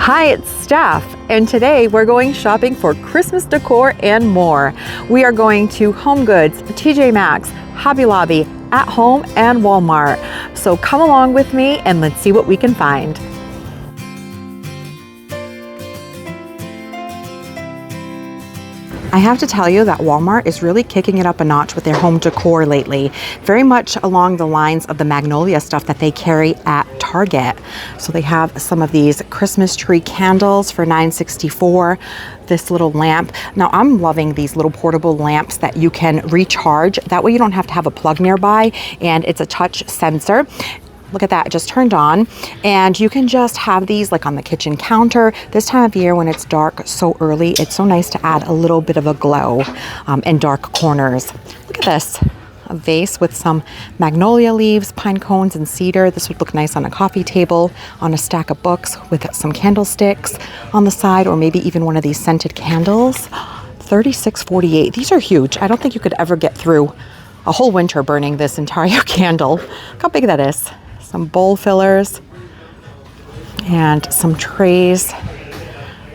Hi, it's Steph, and today we're going shopping for Christmas decor and more. We are going to HomeGoods, TJ Maxx, Hobby Lobby, At Home, and Walmart. So come along with me and let's see what we can find. I have to tell you that Walmart is really kicking it up a notch with their home decor lately, very much along the lines of the Magnolia stuff that they carry at Target. So they have some of these Christmas tree candles for $9.64, this little lamp. Now I'm loving these little portable lamps that you can recharge. That way you don't have to have a plug nearby, and it's a touch sensor. Look at that, it just turned on, and you can just have these like on the kitchen counter. This time of year when it's dark so early, it's so nice to add a little bit of a glow in dark corners. Look at this, a vase with some magnolia leaves, pine cones, and cedar. This would look nice on a coffee table, on a stack of books with some candlesticks on the side, or maybe even one of these scented candles. $36.48. These are huge. I don't think you could ever get through a whole winter burning this entire candle. Look how big that is. Some bowl fillers and some trays.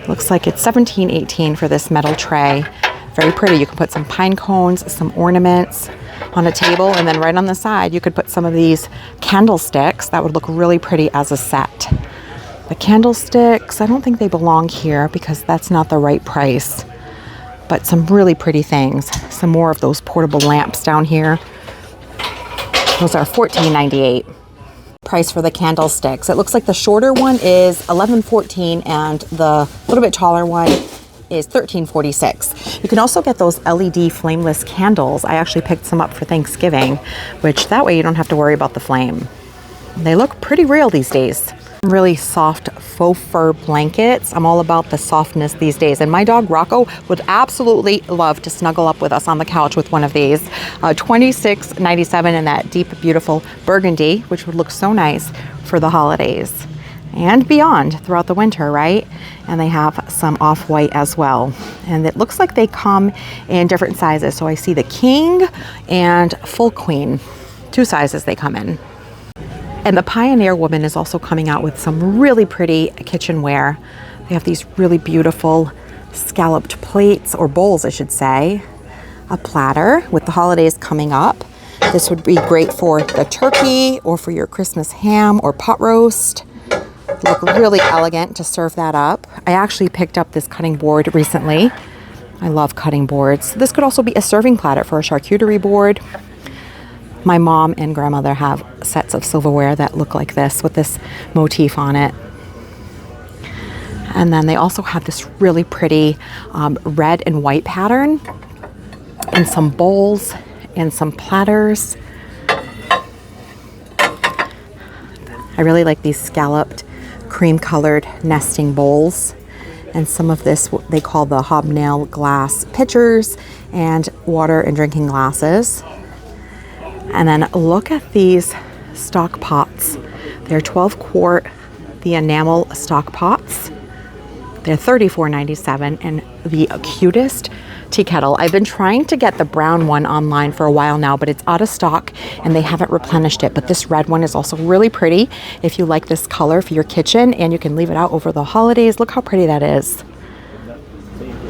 Looks like it's $17.18 for this metal tray. Very pretty. You can put some pine cones, some ornaments on a table, and then right on the side you could put some of these candlesticks. That would look really pretty as a set. The candlesticks, I don't think they belong here because that's not the right price, but some really pretty things. Some more of those portable lamps down here. Those are $14.98. Price for the candlesticks. It looks like the shorter one is $11.14 and the little bit taller one is $13.46. You can also get those LED flameless candles. I actually picked some up for Thanksgiving, which that way you don't have to worry about the flame. They look pretty real these days. Really soft faux fur blankets. I'm all about the softness these days, and my dog Rocco would absolutely love to snuggle up with us on the couch with one of these. $26.97 in that deep, beautiful burgundy, which would look so nice for the holidays and beyond throughout the winter, right? And they have some off-white as well, and it looks like they come in different sizes. So I see the king and full queen, two sizes they come in. And the Pioneer woman is also coming out with some really pretty kitchenware. They have these really beautiful scalloped plates, or bowls I should say. A platter with the holidays coming up. This would be great for the turkey or for your Christmas ham or pot roast. Look really elegant to serve that up. I actually picked up this cutting board recently. I love cutting boards. This could also be a serving platter for a charcuterie board. My mom and grandmother have sets of silverware that look like this with this motif on it. And then they also have this really pretty red and white pattern, and some bowls and some platters. I really like these scalloped cream colored nesting bowls. And some of this they call the hobnail glass pitchers and water and drinking glasses. And then look at these stock pots. They're 12 quart, the enamel stock pots. They're $34.97, and the cutest tea kettle. I've been trying to get the brown one online for a while now, but it's out of stock and they haven't replenished it. But this red one is also really pretty if you like this color for your kitchen, and you can leave it out over the holidays. Look how pretty that is.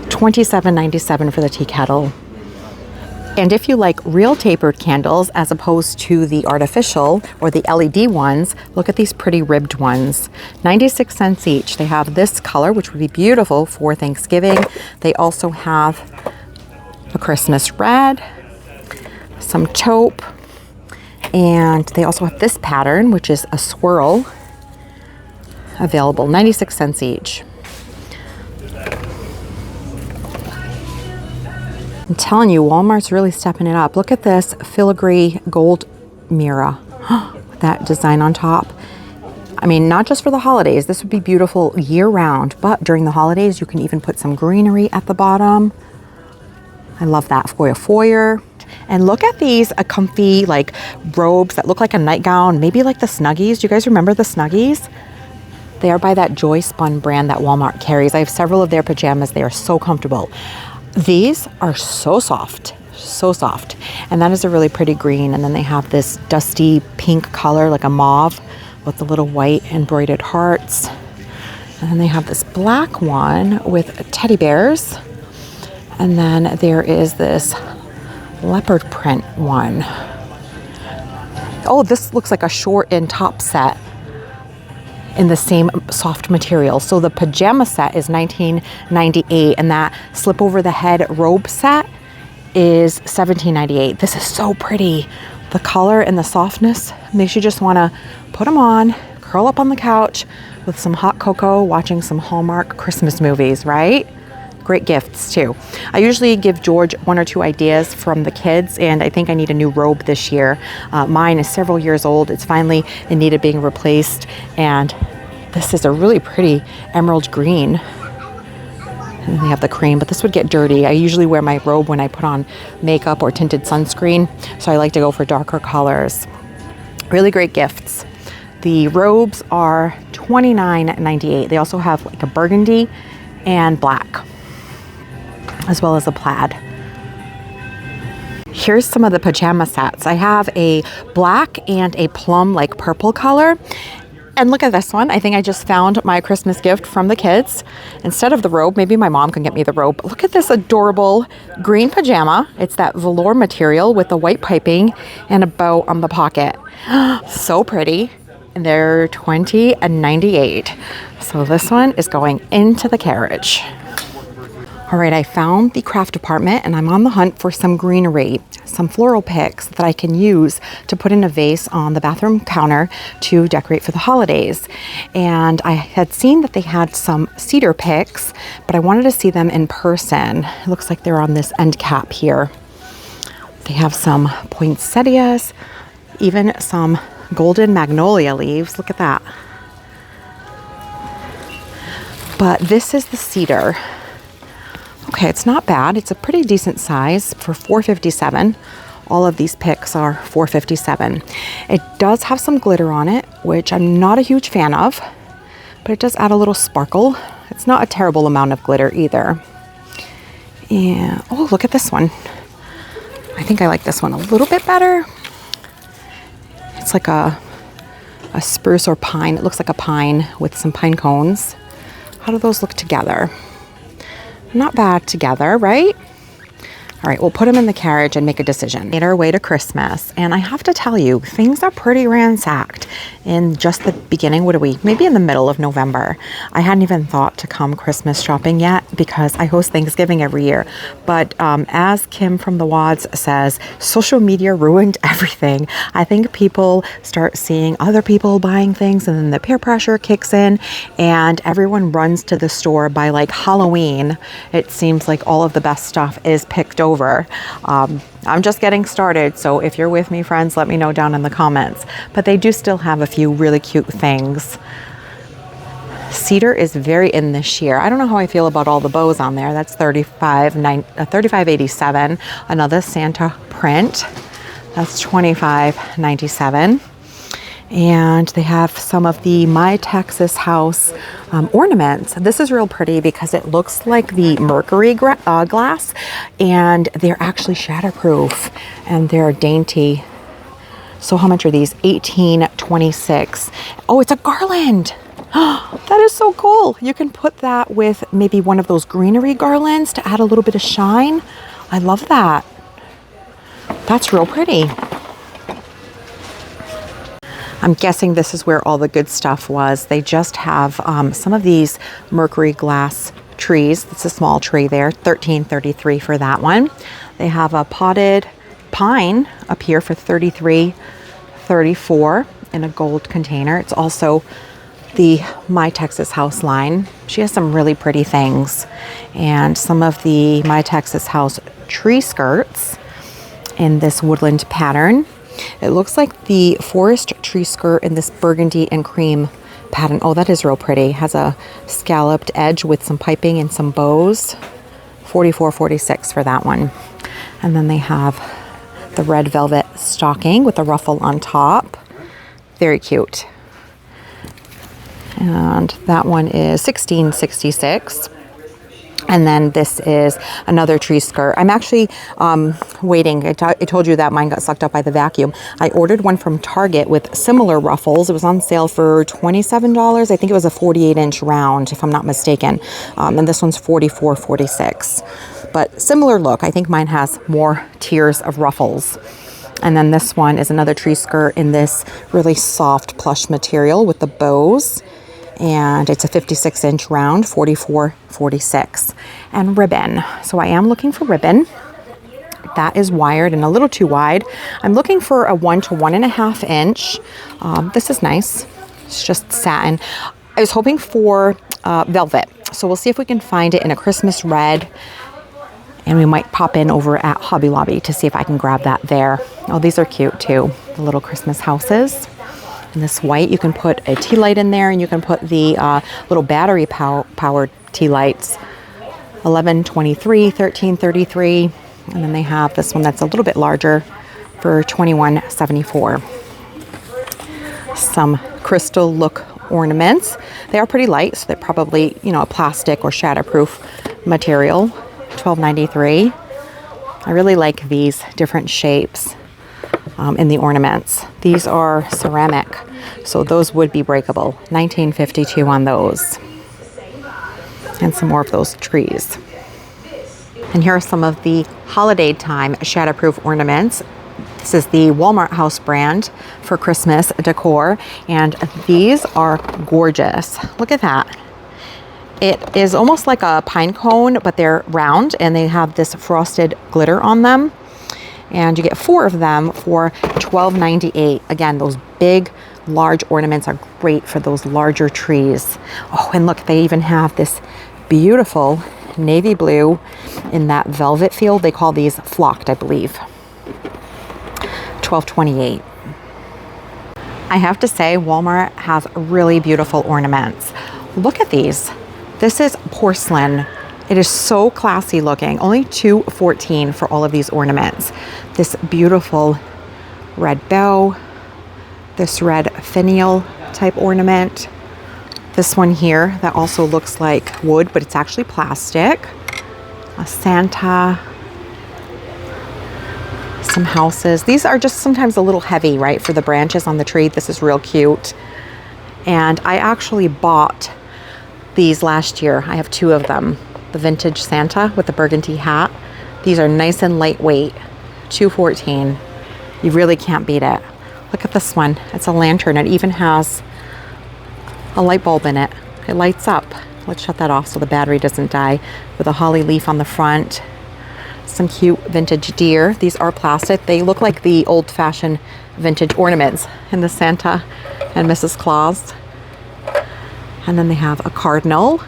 $27.97 for the tea kettle. And if you like real tapered candles as opposed to the artificial or the LED ones, look at these pretty ribbed ones. 96 cents each. They have this color, which would be beautiful for Thanksgiving. They also have a Christmas red, some taupe, and they also have this pattern, which is a swirl, available 96 cents each. I'm telling you, Walmart's really stepping it up. Look at this filigree gold mirror with that design on top. I mean, not just for the holidays. This would be beautiful year round, but during the holidays, you can even put some greenery at the bottom. I love that for a foyer. And look at these comfy like robes that look like a nightgown, maybe like the Snuggies. Do you guys remember the Snuggies? They are by that Joy Spun brand that Walmart carries. I have several of their pajamas. They are so comfortable. These are so soft, so soft. And that is a really pretty green. And then they have this dusty pink color, like a mauve with the little white embroidered hearts. And then they have this black one with teddy bears. And then there is this leopard print one. Oh, this looks like a short and top set in the same soft material. So the pajama set is $19.98, and that slip over the head robe set is $17.98. This is so pretty. The color and the softness makes you just want to put them on, curl up on the couch with some hot cocoa, watching some Hallmark Christmas movies, right? Great gifts too. I usually give George 1 or 2 ideas from the kids, and I think I need a new robe this year. Mine is several years old. It's finally in need of being replaced, and this is a really pretty emerald green. And then they have the cream, but this would get dirty. I usually wear my robe when I put on makeup or tinted sunscreen, so I like to go for darker colors. Really great gifts. The robes are $29.98. They also have like a burgundy and black, as well as a plaid. Here's some of the pajama sets. I have a black and a plum like purple color. And look at this one. I think I just found my Christmas gift from the kids. Instead of the robe, maybe my mom can get me the robe. Look at this adorable green pajama. It's that velour material with the white piping and a bow on the pocket. So pretty. And they're $20.98. So this one is going into the carriage. All right, I found the craft department, and I'm on the hunt for some greenery, some floral picks that I can use to put in a vase on the bathroom counter to decorate for the holidays. And I had seen that they had some cedar picks, but I wanted to see them in person. It looks like they're on this end cap here. They have some poinsettias, even some golden magnolia leaves. Look at that. But this is the cedar. Okay, it's not bad. It's a pretty decent size for $4.57. All of these picks are $4.57. It does have some glitter on it, which I'm not a huge fan of, but it does add a little sparkle. It's not a terrible amount of glitter either. And oh, look at this one. I think I like this one a little bit better. It's like a spruce or pine. It looks like a pine with some pine cones. How do those look together? Not bad together, right? All right, we'll put them in the carriage and make a decision. Made our way to Christmas, and I have to tell you, things are pretty ransacked in just the beginning. What are we? Maybe in the middle of November. I hadn't even thought to come Christmas shopping yet because I host Thanksgiving every year. But as Kim from the Wads says, social media ruined everything. I think people start seeing other people buying things, and then the peer pressure kicks in, and everyone runs to the store by like Halloween. It seems like all of the best stuff is picked over. I'm just getting started, so if you're with me, friends, let me know down in the comments. But they do still have a few really cute things. Cedar is very in this year. I don't know how I feel about all the bows on there. That's $35.87. Another Santa print. That's $25.97. And they have some of the My Texas House ornaments. This is real pretty because it looks like the mercury glass, and they're actually shatterproof, and they're dainty. So how much are these? $18.26. Oh, it's a garland. That is so cool. You can put that with maybe one of those greenery garlands to add a little bit of shine. I love that. That's real pretty. I'm guessing this is where all the good stuff was. They just have some of these mercury glass trees. It's a small tree there, $13.33 for that one. They have a potted pine up here for $33.34 in a gold container. It's also the My Texas House line. She has some really pretty things, and some of the My Texas House tree skirts in this woodland pattern. It looks like the forest tree skirt in this burgundy and cream pattern. Oh, that is real pretty. Has a scalloped edge with some piping and some bows. $44.46 for that one. And then they have the red velvet stocking with a ruffle on top. Very cute. And that one is $16.66. And then this is another tree skirt. I'm actually waiting. I told you that mine got sucked up by the vacuum. I ordered one from Target with similar ruffles. It was on sale for $27. I think it was a 48-inch round, if I'm not mistaken. And this one's $44, $46. But similar look. I think mine has more tiers of ruffles. And then this one is another tree skirt in this really soft plush material with the bows. And it's a 56-inch round, $44, $46. And ribbon. So I am looking for ribbon. That is wired and a little too wide. I'm looking for a 1 to 1.5 inch. This is nice. It's just satin. I was hoping for velvet. So we'll see if we can find it in a Christmas red. And we might pop in over at Hobby Lobby to see if I can grab that there. Oh, these are cute too. The little Christmas houses. And this white, you can put a tea light in there, and you can put the little battery powered tea lights. $11.23, $13.33, and then they have this one that's a little bit larger for $21.74. Some crystal look ornaments. They are pretty light, so they're probably, you know, a plastic or shatterproof material. $12.93. I really like these different shapes. In the ornaments. These are ceramic, so those would be breakable. $19.52 on those. And some more of those trees. And here are some of the holiday time shatterproof ornaments. This is the Walmart House brand for Christmas decor, and these are gorgeous. Look at that. It is almost like a pine cone, but they're round, and they have this frosted glitter on them. And you get 4 of them for $12.98. Again, those big, large ornaments are great for those larger trees. Oh, and look, they even have this beautiful navy blue in that velvet field. They call these flocked, I believe. $12.28. I have to say, Walmart has really beautiful ornaments. Look at these. This is porcelain. It is so classy looking. Only $2.14 for all of these ornaments. This beautiful red bow, this red finial type ornament, this one here that also looks like wood, but it's actually plastic, a Santa, some houses. These are just sometimes a little heavy, right, for the branches on the tree. This is real cute. And I actually bought these last year. I have 2 of them. The vintage Santa with the burgundy hat. These are nice and lightweight. $2.14. You really can't beat it. Look at this one. It's a lantern. It even has a light bulb in it. It lights up. Let's shut that off so the battery doesn't die. With a holly leaf on the front. Some cute vintage deer. These are plastic. They look like the old-fashioned vintage ornaments in the Santa and Mrs. Claus. And then they have a cardinal.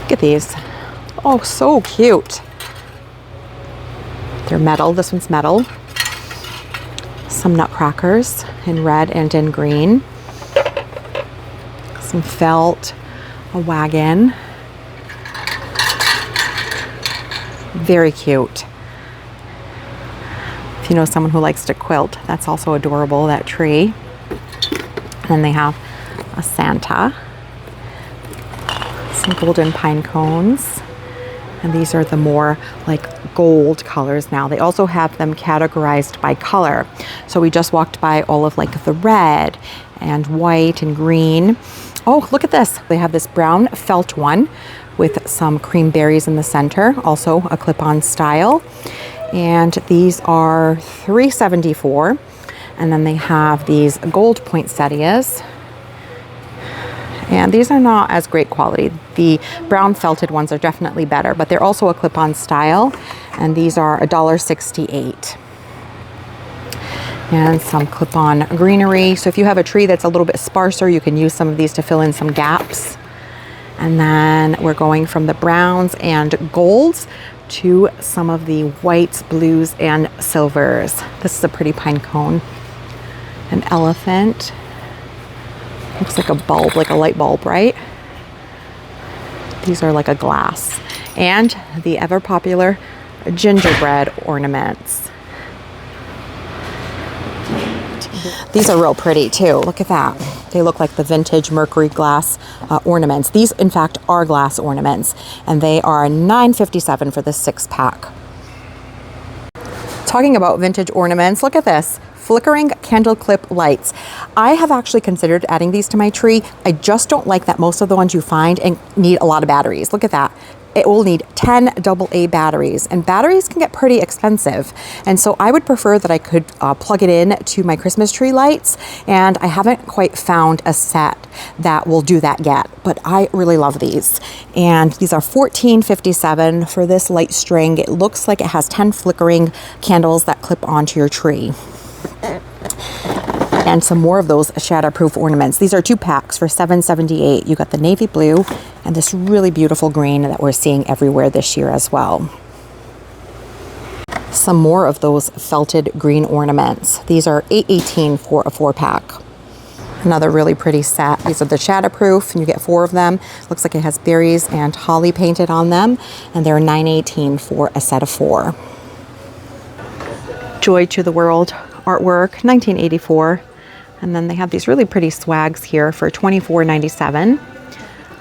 Look at these. Oh, so cute. They're metal. This one's metal. Some nutcrackers in red and in green. Some felt. A wagon. Very cute. If you know someone who likes to quilt, that's also adorable, that tree. And then they have a Santa. Some golden pine cones, and these are the more like gold colors now. They also have them categorized by color. So we just walked by all of like the red and white and green. Oh, look at this. They have this brown felt one with some cream berries in the center, also a clip-on style. And these are $3.74. And then they have these gold poinsettias. And these are not as great quality. The brown felted ones are definitely better, but they're also a clip-on style. And these are $1.68. And some clip-on greenery. So if you have a tree that's a little bit sparser, you can use some of these to fill in some gaps. And then we're going from the browns and golds to some of the whites, blues, and silvers. This is a pretty pine cone. An elephant. Looks like a bulb, like a light bulb, right? These are like a glass. And the ever popular gingerbread ornaments. These are real pretty too. Look at that. They look like the vintage mercury glass ornaments. These, in fact, are glass ornaments, and they are $9.57 for the 6-pack. Talking about vintage ornaments, look at this. Flickering candle clip lights. I have actually considered adding these to my tree. I just don't like that most of the ones you find and need a lot of batteries. Look at that. It will need 10 AA batteries, and batteries can get pretty expensive. And so I would prefer that I could plug it in to my Christmas tree lights, and I haven't quite found a set that will do that yet, but I really love these. And these are $14.57 for this light string. It looks like it has 10 flickering candles that clip onto your tree. And some more of those shatterproof ornaments. These are 2 packs for $7.78. You got the navy blue and this really beautiful green that we're seeing everywhere this year as well. Some more of those felted green ornaments. These are $8.18 for a 4-pack. Another really pretty set. These are the shatterproof, and you get 4 of them. Looks like it has berries and holly painted on them, and they're $9.18 for a set of 4. Joy to the World artwork, $19.84. And then they have these really pretty swags here for $24.97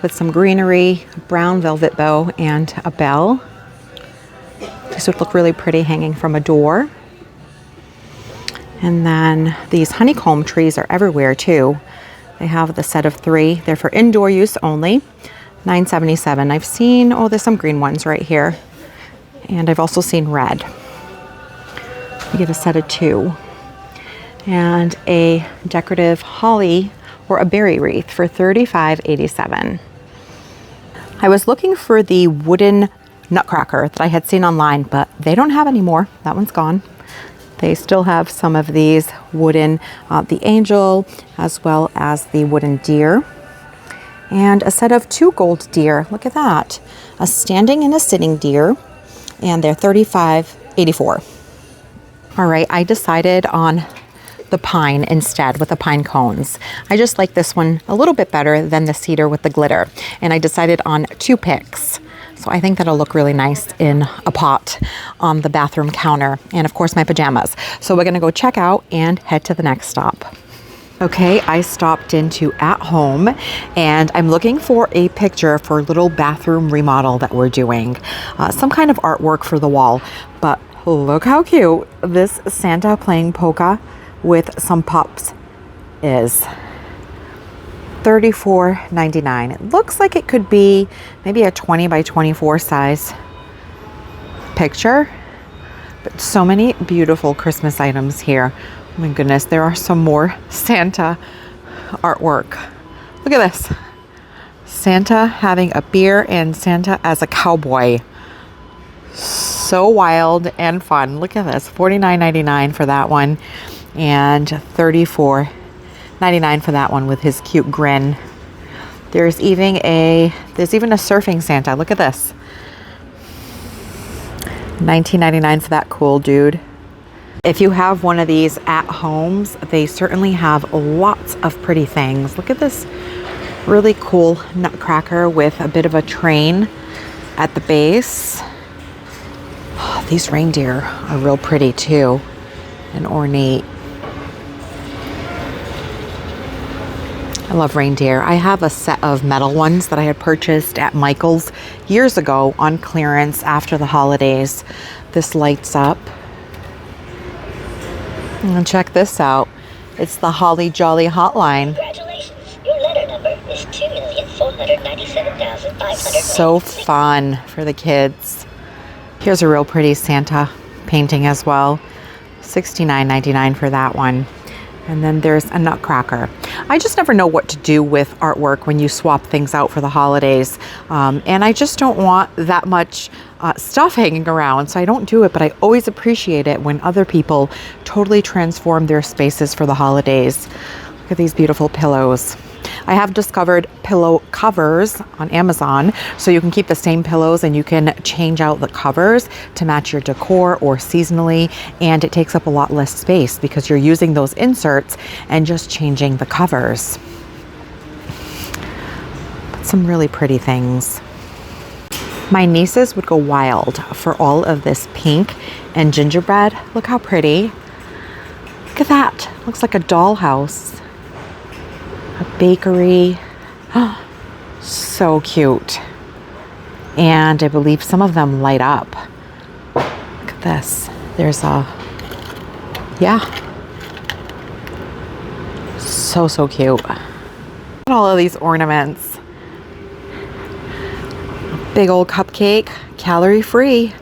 with some greenery, brown velvet bow, and a bell. These would look really pretty hanging from a door. And then these honeycomb trees are everywhere too. They have the set of 3. They're for indoor use only, $9.77. I've seen, oh, there's some green ones right here. And I've also seen red. You get a set of 2. And a decorative holly or a berry wreath for $35.87. I was looking for the wooden nutcracker that I had seen online, but they don't have any more. That one's gone. They still have some of these wooden, the angel, as well as the wooden deer. And a set of 2 gold deer. Look at that. A standing and a sitting deer. And they're $35.84. All right, I decided on the pine instead with the pine cones. I just like this one a little bit better than the cedar with the glitter. And I decided on 2 picks. So I think that'll look really nice in a pot on the bathroom counter. And of course my pajamas. So we're gonna go check out and head to the next stop. Okay, I stopped into At Home and I'm looking for a picture for a little bathroom remodel that we're doing. Some kind of artwork for the wall, but look how cute this Santa playing polka with some pups is. $34.99. It looks like it could be maybe a 20 by 24 size picture, but so many beautiful Christmas items here. Oh my goodness, there are some more Santa artwork. Look at this. Santa having a beer and Santa as a cowboy. So wild and fun. Look at this, $49.99 for that one. And $34.99 for that one with his cute grin. There's even a surfing Santa. Look at this. $19.99 for that cool dude. If you have one of these at homes, they certainly have lots of pretty things. Look at this really cool nutcracker with a bit of a train at the base. Oh, these reindeer are real pretty too and ornate. I love reindeer. I have a set of metal ones that I had purchased at Michael's years ago on clearance after the holidays. This lights up. And check this out. It's the Holly Jolly Hotline. Congratulations. Your letter number is 2,497,500. So fun for the kids. Here's a real pretty Santa painting as well. $69.99 for that one. And then there's a nutcracker. I just never know what to do with artwork when you swap things out for the holidays. And I just don't want that much stuff hanging around, so I don't do it, but I always appreciate it when other people totally transform their spaces for the holidays. Look at these beautiful pillows. I have discovered pillow covers on Amazon, so you can keep the same pillows and you can change out the covers to match your decor or seasonally, and it takes up a lot less space because you're using those inserts and just changing the covers. But some really pretty things. My nieces would go wild for all of this pink and gingerbread. Look how pretty. Look at that. Looks like a dollhouse. a bakery. So cute. And I believe some of them light up. Look at this. There's a, yeah. So, so cute. Look at all of these ornaments. Big old cupcake, calorie free.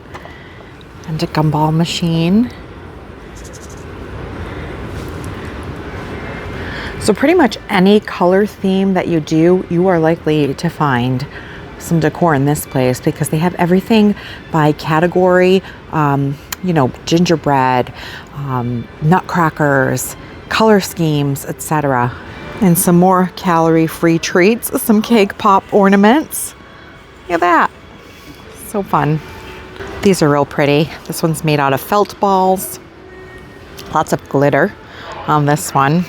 And a gumball machine. So pretty much any color theme that you do, you are likely to find some decor in this place because they have everything by category, you know, gingerbread, nutcrackers, color schemes, etc. And some more calorie-free treats, some cake pop ornaments. Look at that. So fun. These are real pretty. This one's made out of felt balls. Lots of glitter on this one.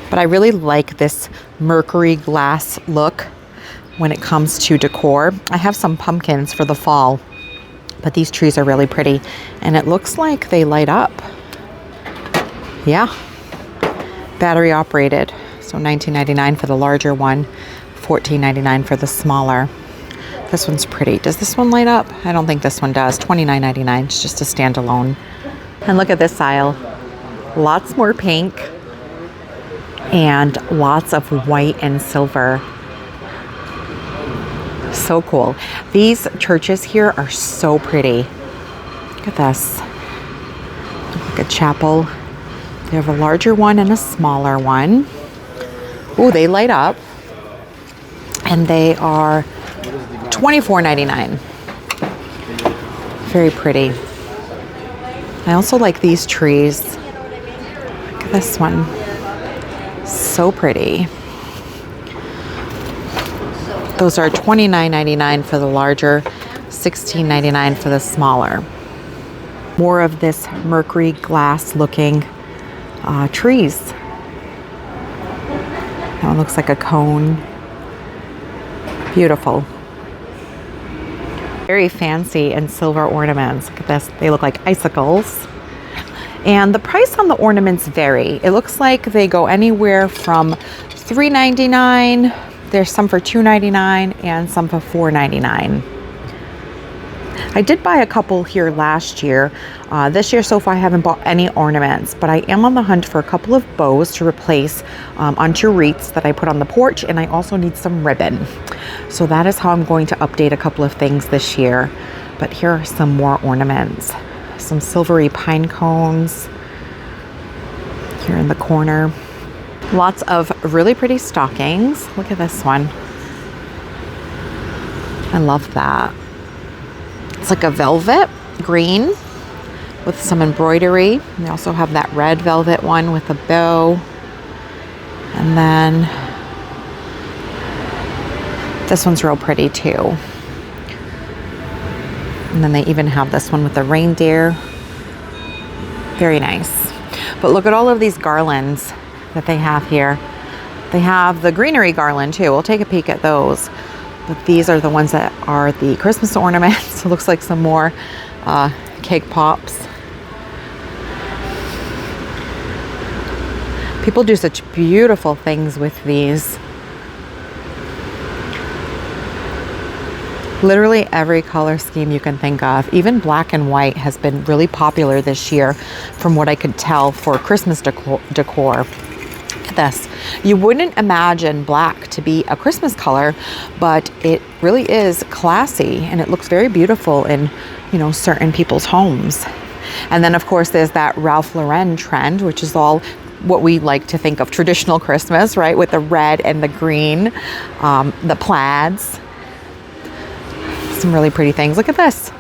But I really like this mercury glass look when it comes to decor. I have some pumpkins for the fall, but these trees are really pretty. And it looks like they light up. Yeah. Battery operated. So $19.99 for the larger one, $14.99 for the smaller. This one's pretty. Does this one light up? I don't think this one does. $29.99. It's just a standalone. And look at this aisle. Lots more pink. And lots of white and silver. So cool. These churches here are so pretty. Look at this. Like a chapel. They have a larger one and a smaller one. Ooh, they light up. And they are $24.99. Very pretty. I also like these trees. Look at this one. So pretty. Those are $29.99 for the larger, $16.99 for the smaller. More of this mercury glass looking trees. That one looks like a cone. Beautiful. Very fancy and silver ornaments. Look at this. They look like icicles. And the price on the ornaments vary. It looks like they go anywhere from $3.99. There's some for $2.99 and some for $4.99. I did buy a couple here last year. This year so far I haven't bought any ornaments, but I am on the hunt for a couple of bows to replace onto wreaths that I put on the porch, and I also need some ribbon. So that is how I'm going to update a couple of things this year. But here are some more ornaments. Some silvery pine cones here in the corner. Lots of really pretty stockings. Look at this one. I love that. It's like a velvet green with some embroidery. They also have that red velvet one with a bow. And then this one's real pretty too. And then they even have this one with the reindeer. Very nice. But look at all of these garlands that they have here. They have the greenery garland too. We'll take a peek at those. But these are the ones that are the Christmas ornaments. It looks like some more cake pops. People do such beautiful things with these. Literally every color scheme you can think of. Even black and white has been really popular this year from what I could tell for Christmas decor. Look at this. You wouldn't imagine black to be a Christmas color, but it really is classy and it looks very beautiful in, you know, certain people's homes. And then of course there's that Ralph Lauren trend, which is all what we like to think of traditional Christmas, right? With the red and the green, the plaids. Some really pretty things. Look at this.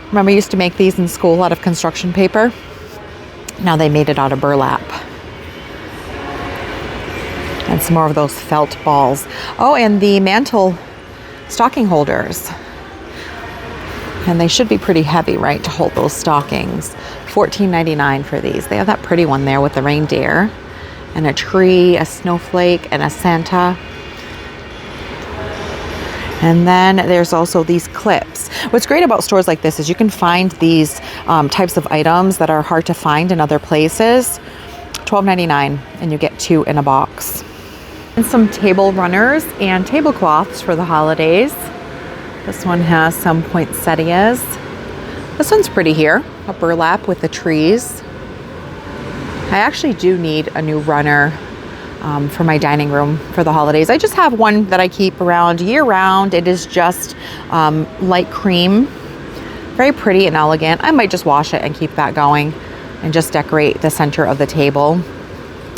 Remember, I used to make these in school out of construction paper. Now they made it out of burlap. And some more of those felt balls. Oh, and the mantle stocking holders. And they should be pretty heavy, right, to hold those stockings. $14.99 for these. They have that pretty one there with the reindeer and a tree, a snowflake, and a Santa. And then there's also these clips. What's great about stores like this is you can find these types of items that are hard to find in other places. $12.99, and you get 2 in a box. And some table runners and tablecloths for the holidays. This one has some poinsettias. This one's pretty here, a burlap with the trees. I actually do need a new runner for my dining room for the holidays. I just have one that I keep around year round. It is just light cream, very pretty and elegant. I might just wash it and keep that going and just decorate the center of the table.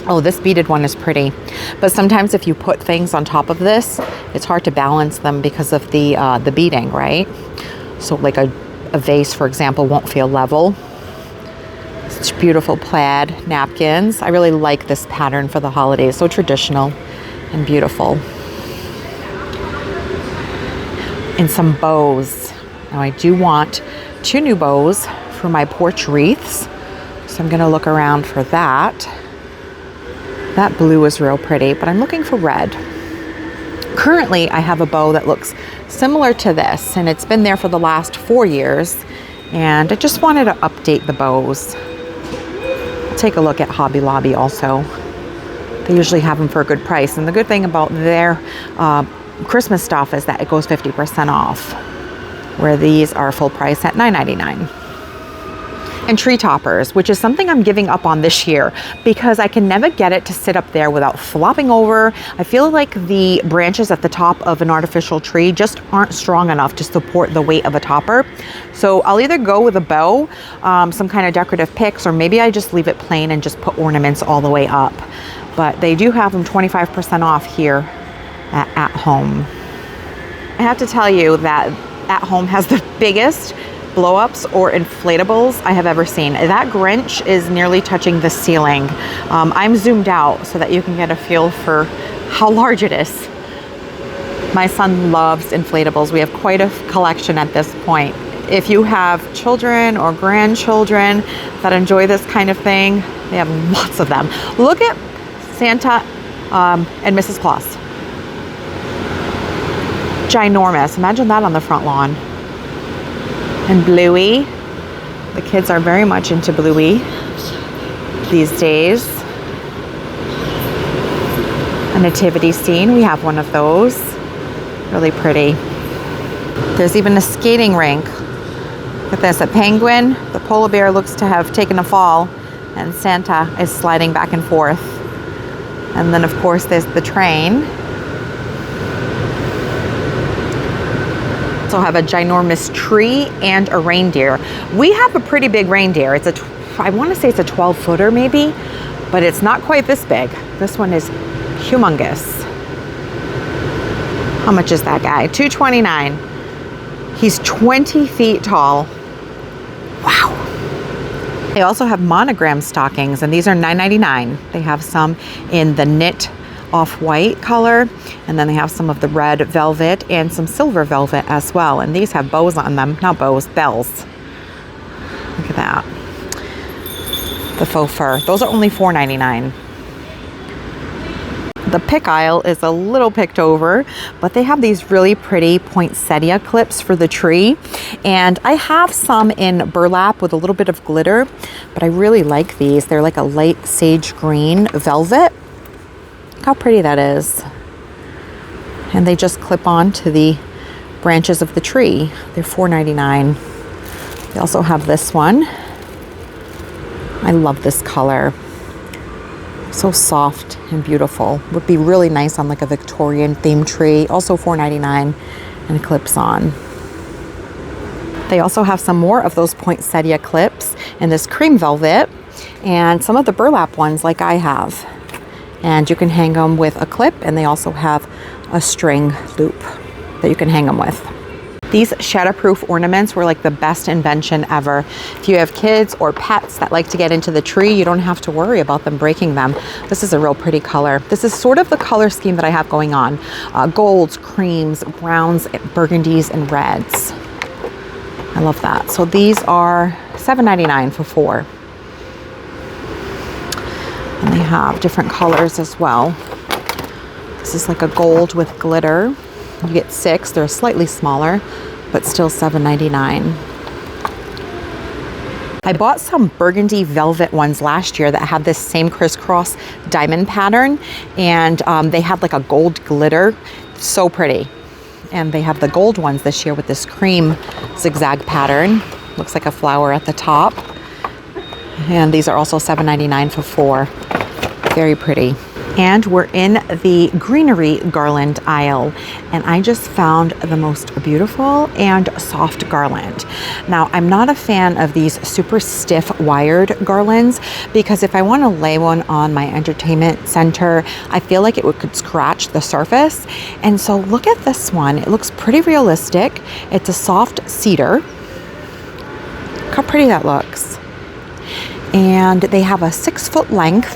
Oh, this beaded one is pretty, but sometimes if you put things on top of this, it's hard to balance them because of the beading, right? So like a vase, for example, won't feel level. Such beautiful plaid napkins. I really like this pattern for the holidays. So traditional and beautiful. And some bows. Now I do want 2 new bows for my porch wreaths. So I'm gonna look around for that. That blue is real pretty, but I'm looking for red. Currently, I have a bow that looks similar to this, and it's been there for the last 4 years, and I just wanted to update the bows. Take a look at Hobby Lobby also. They usually have them for a good price, and the good thing about their Christmas stuff is that it goes 50% off, where these are full price at $9.99. And tree toppers, which is something I'm giving up on this year because I can never get it to sit up there without flopping over. I feel like the branches at the top of an artificial tree just aren't strong enough to support the weight of a topper. So I'll either go with a bow, some kind of decorative picks, or maybe I just leave it plain and just put ornaments all the way up. But they do have them 25% off here at Home. I have to tell you that At Home has the biggest blow-ups or inflatables I have ever seen. That Grinch is nearly touching the ceiling. I'm zoomed out so that you can get a feel for how large it is. My son loves inflatables. We have quite a collection at this point. If you have children or grandchildren that enjoy this kind of thing, they have lots of them. Look at Santa and Mrs. Claus. Ginormous. Imagine that on the front lawn. And Bluey. The kids are very much into Bluey these days. A nativity scene. We have one of those. Really pretty. There's even a skating rink. Look at this. A penguin. The polar bear looks to have taken a fall, and Santa is sliding back and forth. And then, of course, there's the train. Also have a ginormous tree and a reindeer. We have a pretty big reindeer. It's I want to say it's a 12-footer maybe, but it's not quite this big. This one is humongous. How much is that guy? $229. He's 20 feet tall. Wow. They also have monogram stockings, and these are $9.99. They have some in the knit off-white color, and then they have some of the red velvet and some silver velvet as well, and these have bows on them. Not bows, bells. Look at that. The faux fur. Those are only $4.99. The pick aisle is a little picked over, but they have these really pretty poinsettia clips for the tree, and I have some in burlap with a little bit of glitter, but I really like these. They're like a light sage green velvet. Look how pretty that is. And they just clip on to the branches of the tree. They're $4.99. They also have this one. I love this color. So soft and beautiful. Would be really nice on like a Victorian themed tree. Also $4.99, and it clips on. They also have some more of those poinsettia clips in this cream velvet, and some of the burlap ones like I have. And you can hang them with a clip, and they also have a string loop that you can hang them with. These shatterproof ornaments were like the best invention ever. If you have kids or pets that like to get into the tree, you don't have to worry about them breaking them. This is a real pretty color. This is sort of the color scheme that I have going on. Golds, creams, browns, burgundies, and reds. I love that. So these are $7.99 for 4. And they have different colors as well. This is like a gold with glitter. You get 6. They're slightly smaller, but still $7.99. I bought some burgundy velvet ones last year that had this same crisscross diamond pattern, and they had like a gold glitter. So pretty. And they have the gold ones this year with this cream zigzag pattern. Looks like a flower at the top. And these are also $7.99 for 4. Very pretty. And we're in the greenery garland aisle, and I just found the most beautiful and soft garland. Now, I'm not a fan of these super stiff wired garlands because if I want to lay one on my entertainment center, I feel like could scratch the surface. And so look at this one. It looks pretty realistic. It's a soft cedar. Look how pretty that looks. And they have a 6-foot length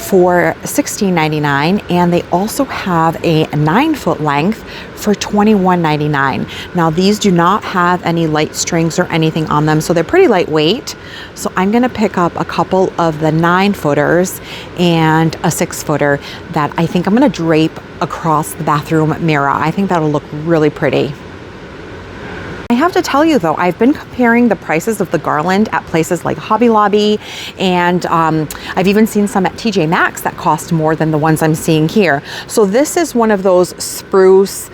for $16.99, and they also have a 9-foot length for $21.99. Now these do not have any light strings or anything on them, so they're pretty lightweight. So I'm gonna pick up a couple of the 9-footers and a 6-footer that I think I'm gonna drape across the bathroom mirror. I think that'll look really pretty. I have to tell you though, I've been comparing the prices of the garland at places like Hobby Lobby, and I've even seen some at TJ Maxx that cost more than the ones I'm seeing here. So this is one of those spruce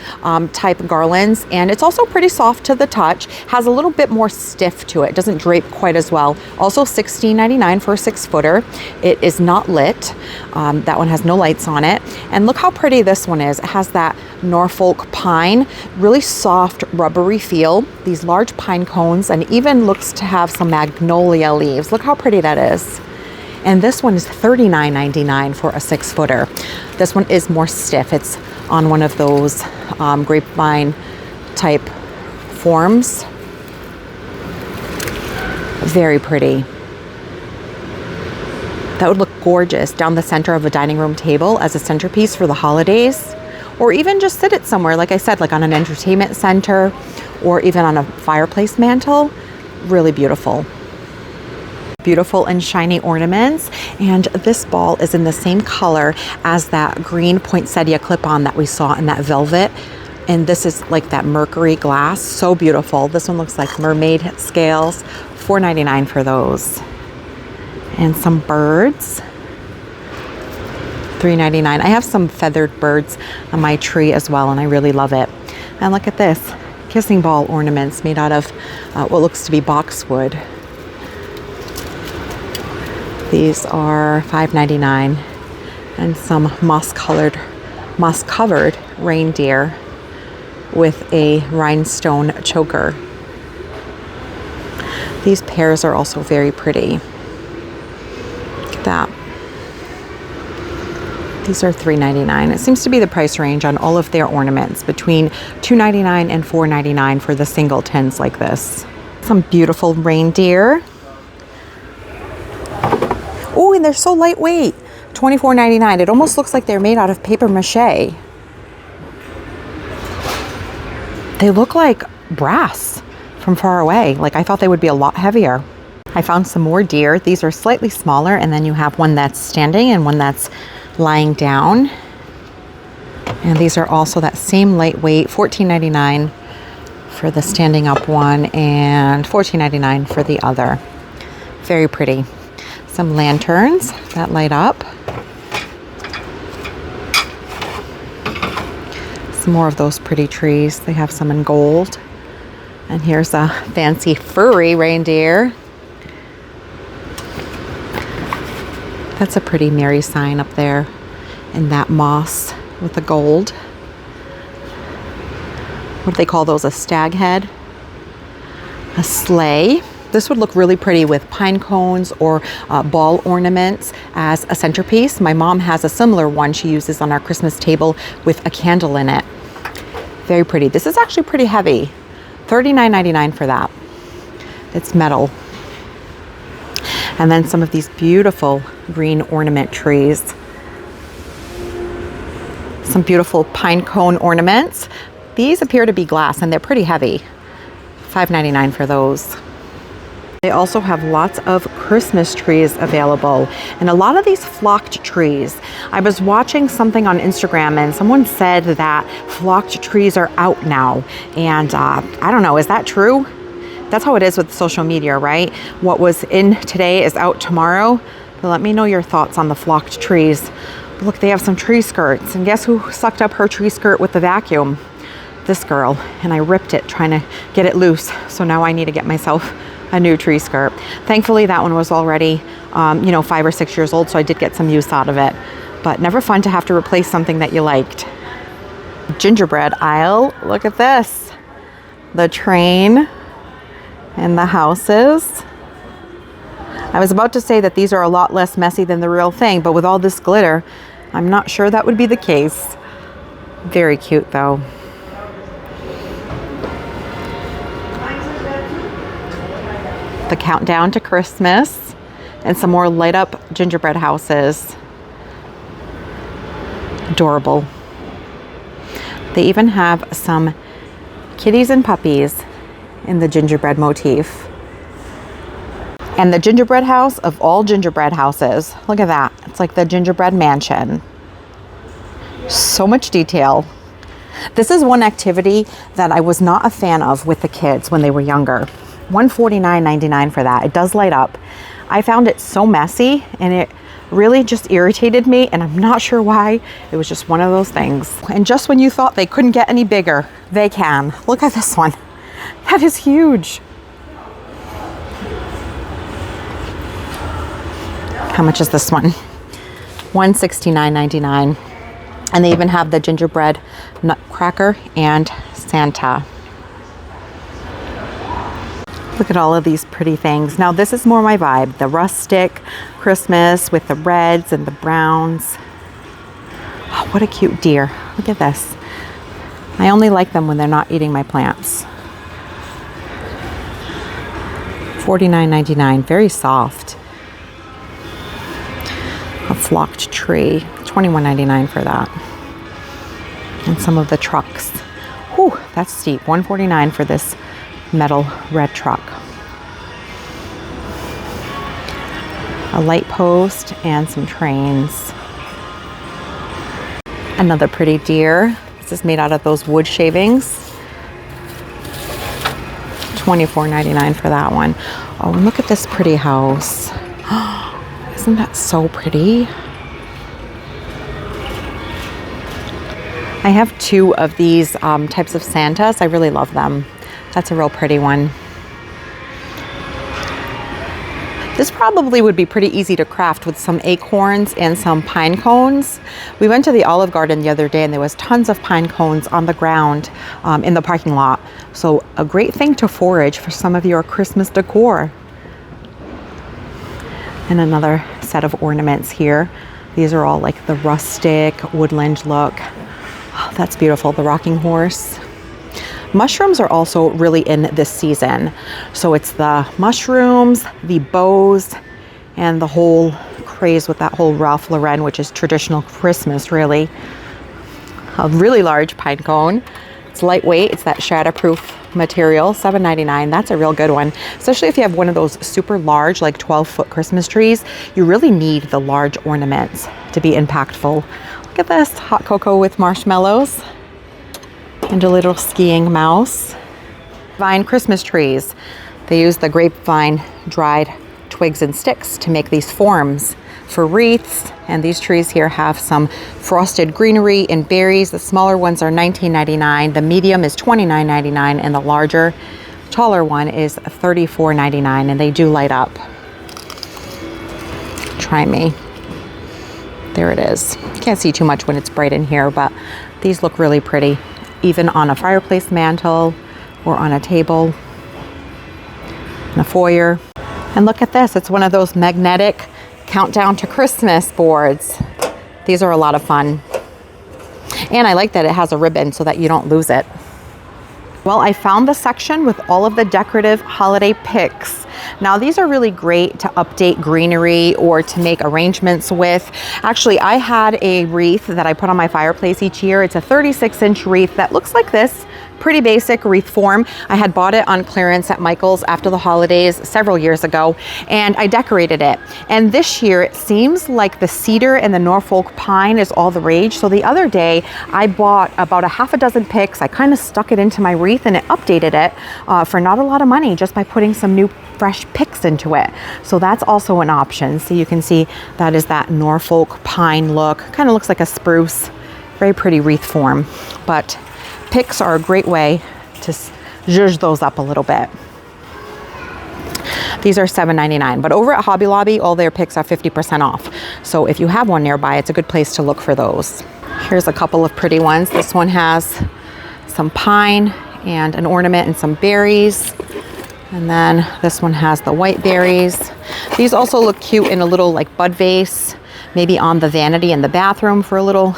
type garlands, and it's also pretty soft to the touch, has a little bit more stiff to it, doesn't drape quite as well. Also $16.99 for a 6-footer. It is not lit. That one has no lights on it. And look how pretty this one is. It has that Norfolk pine, really soft rubbery feel, these large pine cones, and even looks to have some magnolia leaves. Look how pretty that is. And this one is $39.99 for a 6-footer. This one is more stiff. It's on one of those grapevine type forms. Very pretty. That would look gorgeous down the center of a dining room table as a centerpiece for the holidays, or even just sit it somewhere, like I said, like on an entertainment center or even on a fireplace mantle. Really beautiful. Beautiful and shiny ornaments. And this ball is in the same color as that green poinsettia clip-on that we saw in that velvet. And this is like that mercury glass. So beautiful. This one looks like mermaid scales. $4.99 for those. And some birds. $3.99. I have some feathered birds on my tree as well, and I really love it. And look at this, kissing ball ornaments made out of what looks to be boxwood. These are $5.99, and some moss-covered reindeer with a rhinestone choker. These pears are also very pretty. Look at that. These are $3.99. It seems to be the price range on all of their ornaments, between $2.99 and $4.99 for the single tins like this. Some beautiful reindeer. Oh, and they're so lightweight. $24.99. It almost looks like they're made out of paper mache. They look like brass from far away. Like I thought they would be a lot heavier. I found some more deer. These are slightly smaller, and then you have one that's standing and one that's lying down. And these are also that same lightweight, $14.99 for the standing up one and $14.99 for the other. Very pretty. Some lanterns that light up. Some more of those pretty trees. They have some in gold. And here's a fancy furry reindeer. That's a pretty Mary sign up there in that moss with the gold. What do they call those? A stag head? A sleigh. This would look really pretty with pine cones or ball ornaments as a centerpiece. My mom has a similar one she uses on our Christmas table with a candle in it. Very pretty. This is actually pretty heavy. $39.99 for that. It's metal. And then some of these beautiful green ornament trees. Some beautiful pine cone ornaments. These appear to be glass and they're pretty heavy. $5.99 for those. They also have lots of Christmas trees available, and a lot of these flocked trees. I was watching something on Instagram and someone said that flocked trees are out now, and I don't know, is that true? That's how it is with social media, right? What was in today is out tomorrow. But let me know your thoughts on the flocked trees. Look, they have some tree skirts. And guess who sucked up her tree skirt with the vacuum? This girl. And I ripped it trying to get it loose. So now I need to get myself a new tree skirt. Thankfully, that one was already, 5 or 6 years old. So I did get some use out of it. But never fun to have to replace something that you liked. Gingerbread aisle. Look at this. The train and the houses. I was about to say that these are a lot less messy than the real thing, but with all this glitter, I'm not sure that would be the case. Very cute though. The countdown to Christmas and some more light up gingerbread houses. Adorable. They even have some kitties and puppies in the gingerbread motif. And the gingerbread house of all gingerbread houses. Look at that. It's like the gingerbread mansion. So much detail. This is one activity that I was not a fan of with the kids when they were younger. $149.99 for that. It does light up. I found it so messy and it really just irritated me, and I'm not sure why. It was just one of those things. And just when you thought they couldn't get any bigger, they can. Look at this one. That is huge. How much is this one? $169.99. And they even have the gingerbread nutcracker and Santa. Look at all of these pretty things. Now this is more my vibe. The rustic Christmas with the reds and the browns. Oh, what a cute deer. Look at this. I only like them when they're not eating my plants. $49.99, very soft. A flocked tree, $21.99 for that. And some of the trucks. Whew, that's steep. $149 for this metal red truck. A light post and some trains. Another pretty deer. This is made out of those wood shavings. $24.99 for that one. Oh, and look at this pretty house. Isn't that so pretty? I have 2 of these types of Santas. I really love them. That's a real pretty one. This probably would be pretty easy to craft with some acorns and some pine cones. We went to the Olive Garden the other day and there was tons of pine cones on the ground in the parking lot. So a great thing to forage for some of your Christmas decor. And another set of ornaments here. These are all like the rustic woodland look. Oh, that's beautiful, the rocking horse. Mushrooms are also really in this season. So it's the mushrooms, the bows, and the whole craze with that whole Ralph Lauren, which is traditional Christmas, really. A really large pine cone. It's lightweight, it's that shatterproof material, $7.99. That's a real good one, especially if you have one of those super large, like 12-foot Christmas trees. You really need the large ornaments to be impactful. Look at this, hot cocoa with marshmallows and a little skiing mouse. Vine Christmas trees. They use the grapevine dried twigs and sticks to make these forms for wreaths. And these trees here have some frosted greenery and berries. The smaller ones are $19.99. The medium is $29.99, and the larger, taller one is $34.99, and they do light up. Try me. There it is. You can't see too much when it's bright in here, but these look really pretty, even on a fireplace mantle or on a table in a foyer. And look at this. It's one of those magnetic countdown to Christmas boards. These are a lot of fun. And I like that it has a ribbon so that you don't lose it. Well, I found the section with all of the decorative holiday picks. Now these are really great to update greenery or to make arrangements with. Actually, I had a wreath that I put on my fireplace each year. It's a 36-inch wreath that looks like this. pretty basic wreath form. I had bought it on clearance at Michael's after the holidays several years ago, and I decorated it. And this year it seems like the cedar and the Norfolk pine is all the rage. So the other day I bought about a half a dozen picks. I kind of stuck it into my wreath and it updated it for not a lot of money, just by putting some new fresh picks into it. So that's also an option. So you can see that is that Norfolk pine look. Kind of looks like a spruce. Very pretty wreath form, but picks are a great way to zhuzh those up a little bit. These are $7.99, but over at Hobby Lobby, all their picks are 50% off. So if you have one nearby, it's a good place to look for those. Here's a couple of pretty ones. This one has some pine and an ornament and some berries. And then this one has the white berries. These also look cute in a little like bud vase, maybe on the vanity in the bathroom for a little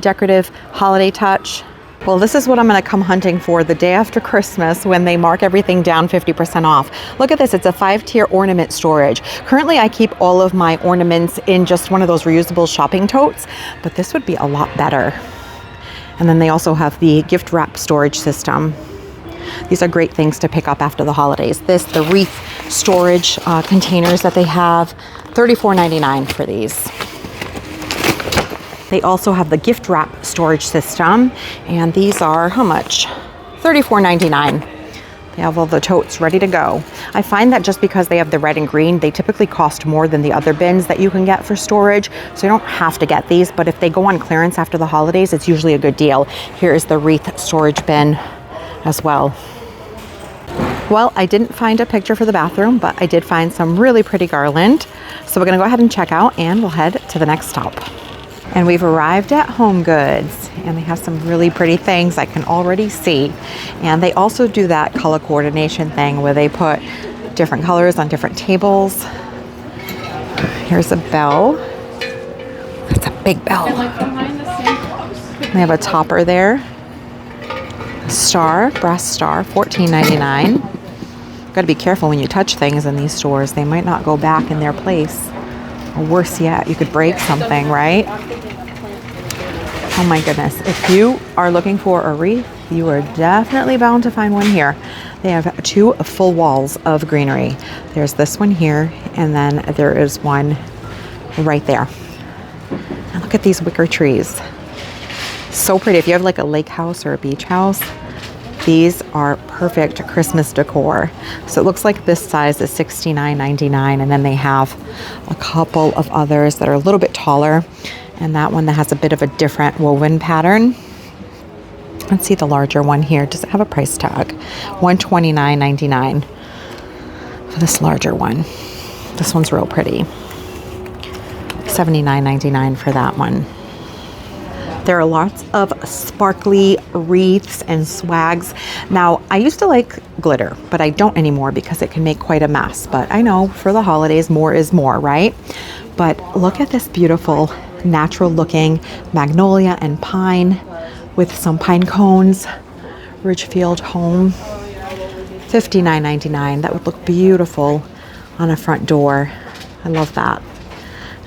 decorative holiday touch. Well, this is what I'm going to come hunting for the day after Christmas when they mark everything down 50% off. Look at this. It's a 5-tier ornament storage. Currently, I keep all of my ornaments in just one of those reusable shopping totes, but this would be a lot better. And then they also have the gift wrap storage system. These are great things to pick up after the holidays. The wreath storage containers that they have, $34.99 for these. They also have the gift wrap storage system, and these are how much? $34.99. They have all the totes ready to go. I find that just because they have the red and green, they typically cost more than the other bins that you can get for storage, so you don't have to get these, but if they go on clearance after the holidays, it's usually a good deal. Here is the wreath storage bin as well. Well, I didn't find a picture for the bathroom, but I did find some really pretty garland. So we're gonna go ahead and check out, and we'll head to the next stop. And we've arrived at HomeGoods, and they have some really pretty things I can already see. And they also do that color coordination thing where they put different colors on different tables. Here's a bell. That's a big bell. They have a topper there. A star, brass star, $14.99. Got to be careful when you touch things in these stores. They might not go back in their place. Or worse yet, you could break something, right? Oh my goodness. If you are looking for a wreath, you are definitely bound to find one here. They have 2 full walls of greenery. There's this one here, and then there is one right there. And look at these wicker trees. So pretty. If you have like a lake house or a beach house, these are perfect Christmas decor. So it looks like this size is $69.99, and then they have a couple of others that are a little bit taller, and that one that has a bit of a different woven pattern. Let's see the larger one here. Does it have a price tag? $129.99 for this larger one. This one's real pretty. $79.99 for that one. There are lots of sparkly wreaths and swags. Now, I used to like glitter, but I don't anymore because it can make quite a mess. But I know for the holidays, more is more, right? But look at this beautiful, natural looking magnolia and pine with some pine cones. Ridgefield Home, $59.99. That would look beautiful on a front door. I love that.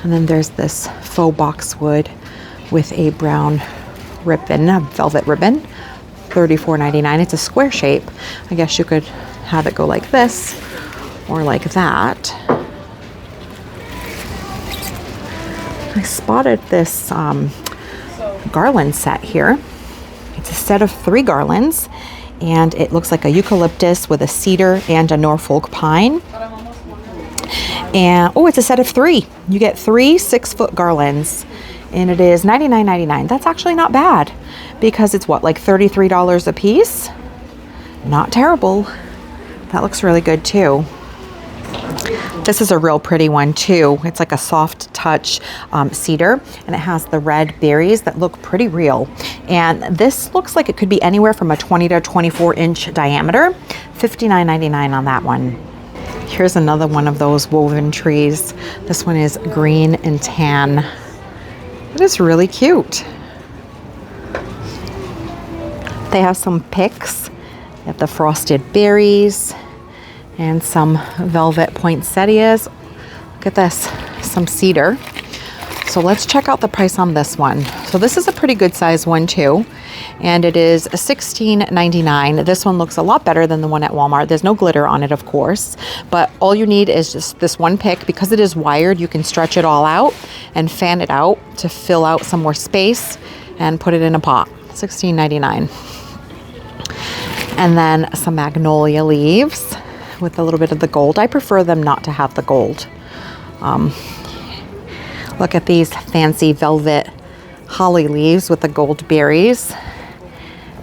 And then there's this faux boxwood with a brown ribbon, a velvet ribbon, $34.99. It's a square shape. I guess you could have it go like this or like that. I spotted this garland set here. It's a set of 3 garlands, and it looks like a eucalyptus with a cedar and a Norfolk pine. And oh, it's a set of 3. You get 3 6-foot garlands, and it is $99.99. That's actually not bad because it's what, like $33 a piece? Not terrible. That looks really good too. This is a real pretty one too. It's like a soft touch cedar, and it has the red berries that look pretty real. And this looks like it could be anywhere from a 20 to 24 inch diameter. $59.99 on that one. Here's another one of those woven trees. This one is green and tan. It is really cute. They have some picks. They have the frosted berries and some velvet poinsettias. Look at this, some cedar. So let's check out the price on this one. So this is a pretty good size one too. and it is $16.99. This one looks a lot better than the one at Walmart. There's no glitter on it, of course, but all you need is just this one pick. Because it is wired, you can stretch it all out and fan it out to fill out some more space and put it in a pot. $16.99. And then some magnolia leaves with a little bit of the gold. I prefer them not to have the gold. Look at these fancy velvet holly leaves with the gold berries.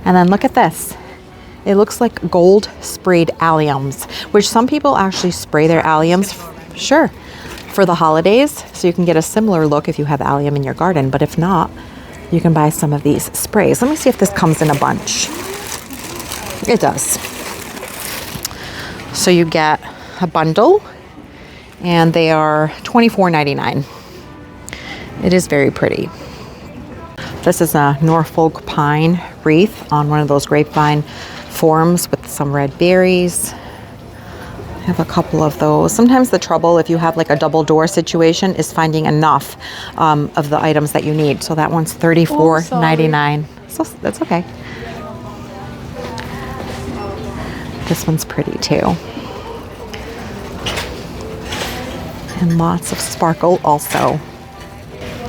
And then look at this. It looks like gold sprayed alliums, which some people actually spray their alliums, sure, for the holidays. So you can get a similar look if you have allium in your garden. But if not, you can buy some of these sprays. Let me see if this comes in a bunch. It does. So you get a bundle, and they are $24.99. It is very pretty. This is a Norfolk pine wreath on one of those grapevine forms with some red berries. I have a couple of those. Sometimes the trouble, if you have like a double door situation, is finding enough of the items that you need. So that one's $34.99. So that's okay. This one's pretty too. And lots of sparkle also.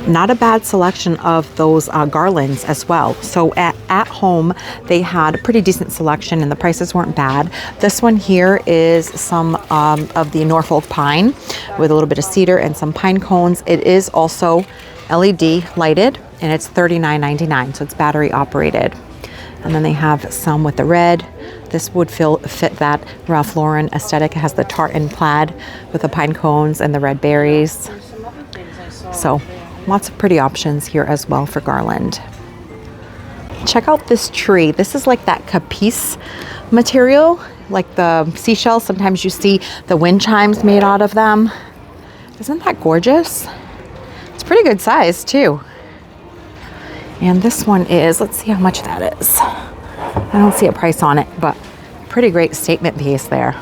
Not a bad selection of those garlands as well. So at home, they had a pretty decent selection and the prices weren't bad. This one here is some of the Norfolk pine with a little bit of cedar and some pine cones. It is also LED lighted and it's $39.99. So it's battery operated. And then they have some with the red. This would fit that Ralph Lauren aesthetic. It has the tartan plaid with the pine cones and the red berries. So lots of pretty options here as well for garland. Check out this tree. This is like that capice material, like the seashells. Sometimes you see the wind chimes made out of them. Isn't that gorgeous? It's pretty good size too. And this one is, let's see how much that is. I don't see a price on it, but pretty great statement piece there.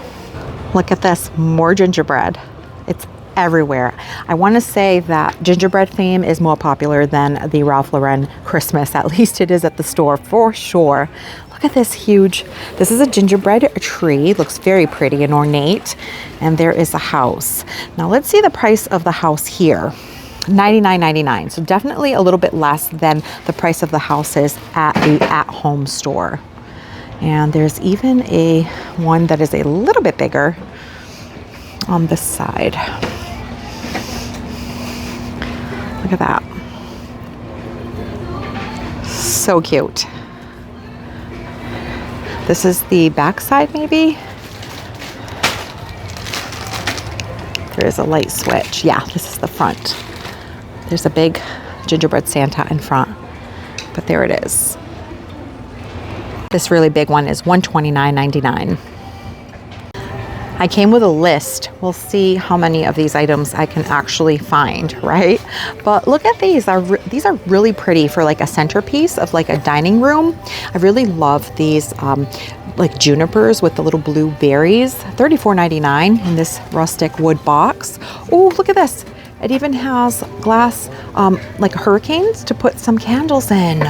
Look at this, more gingerbread. It's everywhere. I want to say that gingerbread theme is more popular than the Ralph Lauren Christmas. At least it is at the store for sure. Look at this huge, this is a gingerbread tree. Looks very pretty and ornate. And there is a house. Now let's see the price of the house here. $99.99. So definitely a little bit less than the price of the houses at the at-home store. And there's even a one that is a little bit bigger on this side. Look at that. So cute. This is the back side maybe. There is a light switch. Yeah, this is the front. There's a big gingerbread Santa in front, but there it is. This really big one is $129.99. I came with a list. We'll see how many of these items I can actually find, right? But look at these. These are really pretty for like a centerpiece of like a dining room. I really love these like junipers with the little blue berries. $34.99 in this rustic wood box. Oh, look at this. It even has glass, like hurricanes to put some candles in.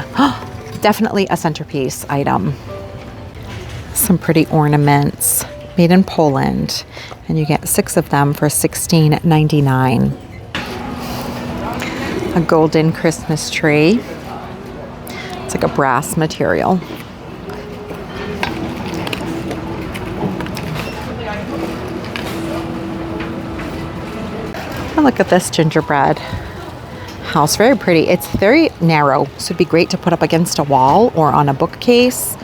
Definitely a centerpiece item. Some pretty ornaments made in Poland. And you get 6 of them for $16.99. A golden Christmas tree. It's like a brass material. And look at this gingerbread house. Very pretty. It's very narrow, so it'd be great to put up against a wall or on a bookcase.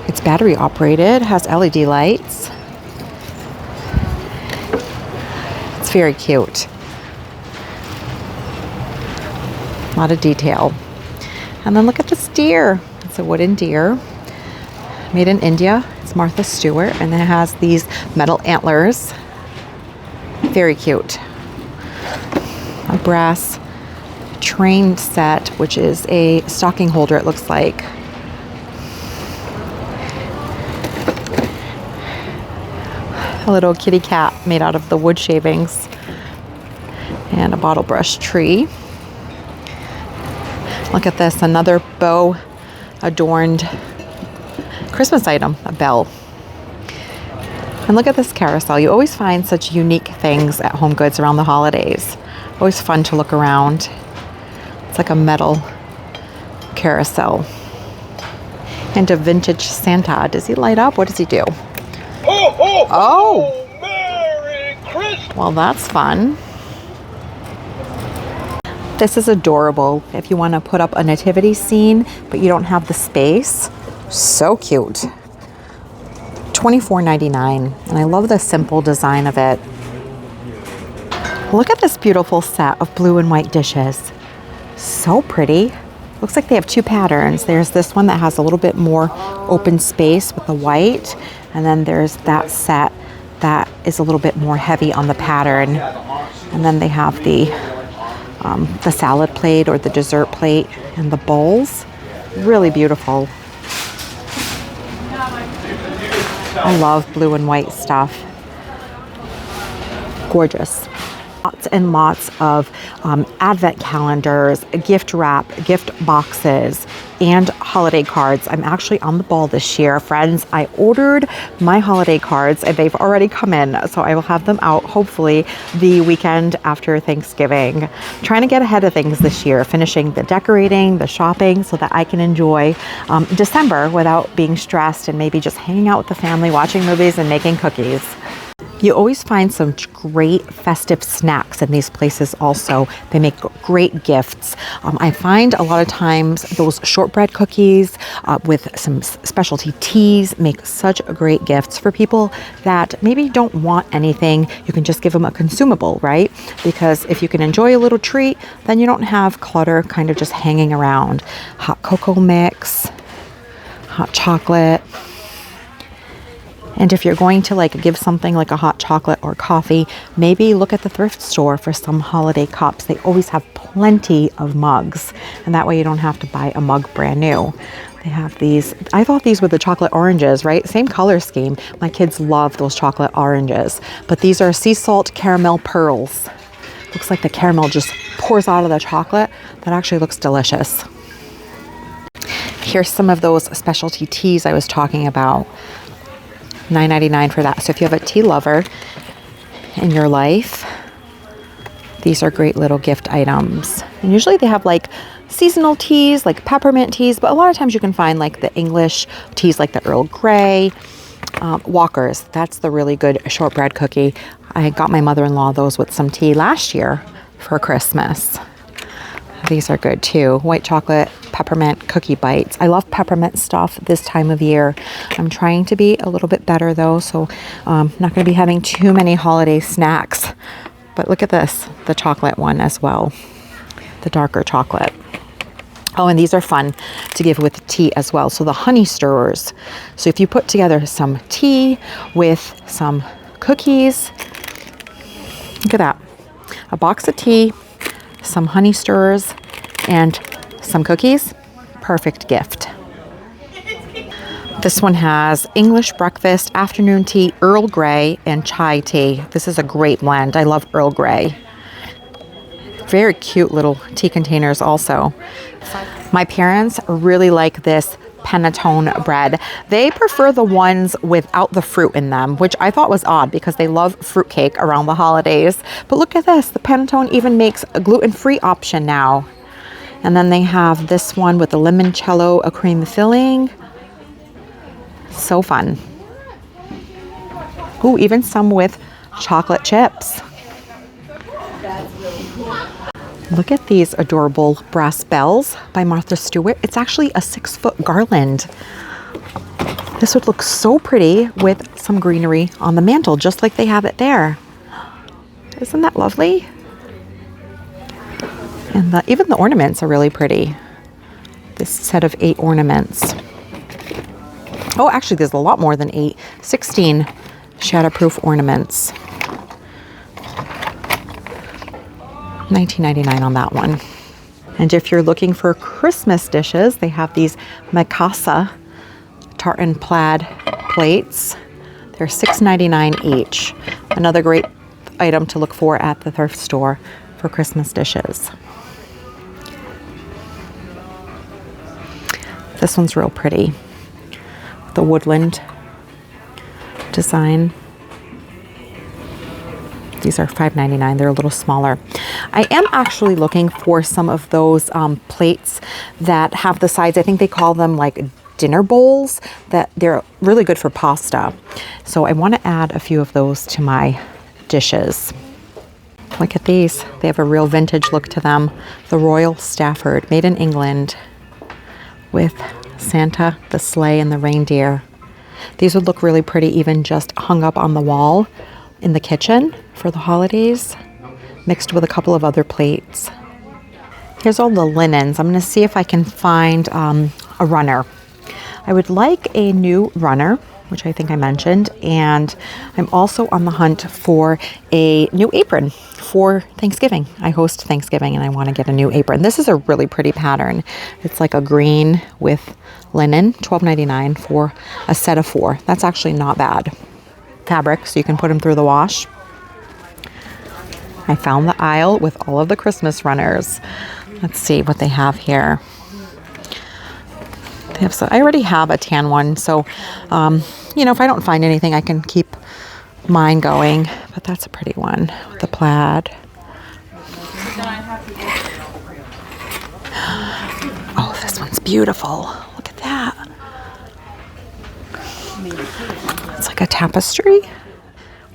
It's battery operated, has LED lights. It's very cute. A lot of detail. And then look at this deer. It's a wooden deer made in India. It's Martha Stewart, and it has these metal antlers. Very cute. A brass train set, which is a stocking holder, it looks like. A little kitty cat made out of the wood shavings. And a bottle brush tree. Look at this, another bow adorned Christmas item, a bell. And look at this carousel. You always find such unique things at HomeGoods around the holidays. Always fun to look around. It's like a metal carousel. And a vintage Santa. Does he light up? What does he do? Ho, ho, ho! Oh! Merry Christmas! Well, that's fun. This is adorable if you want to put up a nativity scene, but you don't have the space. So cute. $24.99, and I love the simple design of it. Look at this beautiful set of blue and white dishes. So pretty. Looks like they have two patterns. There's this one that has a little bit more open space with the white, and then there's that set that is a little bit more heavy on the pattern. And then they have the salad plate or the dessert plate and the bowls. Really beautiful. I love blue and white stuff. Gorgeous. Lots and lots of advent calendars, gift wrap, gift boxes, and holiday cards. I'm actually on the ball this year, friends. I ordered my holiday cards and they've already come in, so I will have them out hopefully the weekend after Thanksgiving. Trying to get ahead of things this year, finishing the decorating, the shopping, so that I can enjoy December without being stressed and maybe just hanging out with the family, watching movies and making cookies. You always find some great festive snacks in these places also. They make great gifts. I find a lot of times those shortbread cookies with some specialty teas make such great gifts for people that maybe don't want anything. You can just give them a consumable, right? Because if you can enjoy a little treat, then you don't have clutter kind of just hanging around. Hot cocoa mix, hot chocolate. And if you're going to give something like a hot chocolate or coffee, maybe look at the thrift store for some holiday cups. They always have plenty of mugs, and that way you don't have to buy a mug brand new. They have these, I thought these were the chocolate oranges, right? Same color scheme. My kids love those chocolate oranges, but these are sea salt caramel pearls. Looks like the caramel just pours out of the chocolate. That actually looks delicious. Here's some of those specialty teas I was talking about. $9.99 for that. So if you have a tea lover in your life, these are great little gift items. And usually they have seasonal teas, like peppermint teas, but a lot of times you can find the English teas like the Earl Grey. Walker's, that's the really good shortbread cookie. I got my mother-in-law those with some tea last year for Christmas. These are good too. White chocolate peppermint cookie bites. I love peppermint stuff this time of year. I'm trying to be a little bit better though, so not going to be having too many holiday snacks. But look at this, the chocolate one as well, the darker chocolate. Oh, and these are fun to give with tea as well. So the honey stirrers. So if you put together some tea with some cookies, look at that. A box of tea, some honey stirrers, and some cookies. Perfect gift. This one has English breakfast, afternoon tea, Earl Grey, and chai tea. This is a great blend. I love Earl Grey. Very cute little tea containers also. My parents really like this panettone bread. They prefer the ones without the fruit in them, which I thought was odd because they love fruitcake around the holidays. But look at this, the panettone even makes a gluten-free option now. And then they have this one with the limoncello, a cream filling. So fun. Ooh, even some with chocolate chips. Look at these adorable brass bells by Martha Stewart. It's actually a 6-foot garland. This would look so pretty with some greenery on the mantle, just like they have it there. Isn't that lovely? And even the ornaments are really pretty. This set of 8 ornaments. Oh, actually, there's a lot more than 8. 16 shatterproof ornaments. $19.99 on that one. And if you're looking for Christmas dishes, they have these Mikasa tartan plaid plates. They're $6.99 each. Another great item to look for at the thrift store for Christmas dishes. This one's real pretty. The woodland design. These are $5.99. They're a little smaller. I am actually looking for some of those plates that have the sides. I think they call them like dinner bowls. That they're really good for pasta. So I want to add a few of those to my dishes. Look at these. They have a real vintage look to them. The Royal Stafford, made in England, with Santa, the sleigh, and the reindeer. These would look really pretty even just hung up on the wall in the kitchen for the holidays, mixed with a couple of other plates. Here's all the linens. I'm going to see if I can find a runner. I would like a new runner, which I think I mentioned, and I'm also on the hunt for a new apron for Thanksgiving. I host Thanksgiving and I want to get a new apron. This is a really pretty pattern. It's like a green with linen, $12.99 for a set of 4. That's actually not bad. Fabric, so you can put them through the wash. I found the aisle with all of the Christmas runners. Let's see what they have here. They have, so I already have a tan one, so you know, if I don't find anything, I can keep mine going. But that's a pretty one with the plaid. Oh, this one's beautiful. Look at that. It's like a tapestry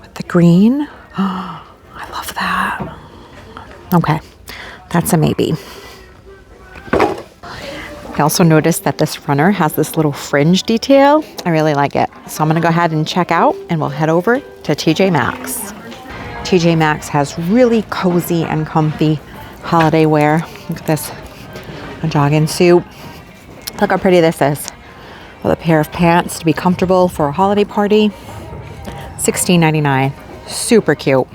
with the green. Oh, I love that. Okay, that's a maybe. I also noticed that this runner has this little fringe detail. I really like it. So I'm going to go ahead and check out, and we'll head over to TJ Maxx. TJ Maxx has really cozy and comfy holiday wear. Look at this, a jogging suit. Look how pretty this is. With a pair of pants to be comfortable for a holiday party. $16.99. Super cute.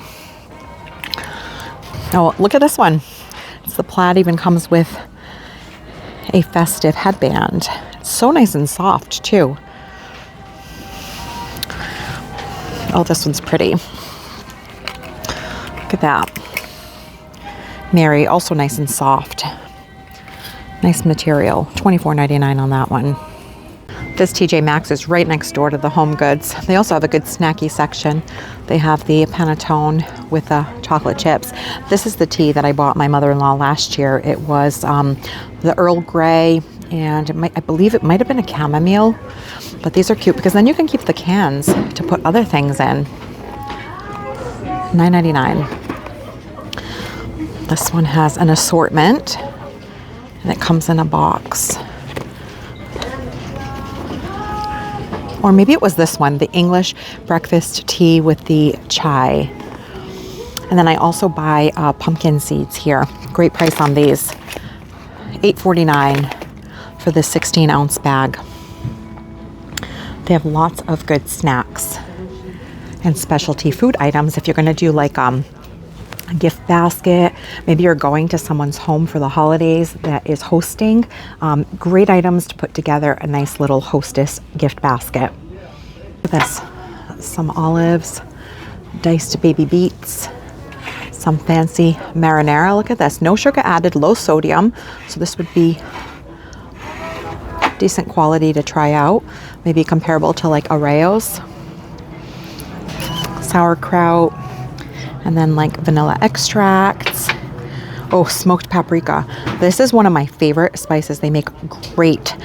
Oh, look at this one. It's the plaid, even comes with a festive headband. It's so nice and soft too. Oh, this one's pretty. Look at that. Mary, also nice and soft. Nice material. $24.99 on that one. This TJ Maxx is right next door to the HomeGoods. They also have a good snacky section. They have the panettone with the chocolate chips. This is the tea that I bought my mother-in-law last year. It was the Earl Grey, and I believe it might have been a chamomile. But these are cute because then you can keep the cans to put other things in. $9.99. This one has an assortment, and it comes in a box. Or maybe it was this one, the English breakfast tea with the chai. And then I also buy pumpkin seeds here. Great price on these. $8.49 for this 16-ounce bag. They have lots of good snacks and specialty food items. If you're going to do like a gift basket, maybe you're going to someone's home for the holidays that is hosting, great items to put together a nice little hostess gift basket. Look at this, some olives, diced baby beets, some fancy marinara. Look at this, no sugar added, low sodium, so this would be decent quality to try out, maybe comparable to like Oreos. Sauerkraut, and then like vanilla extracts. Oh, smoked paprika. This is one of my favorite spices. They make great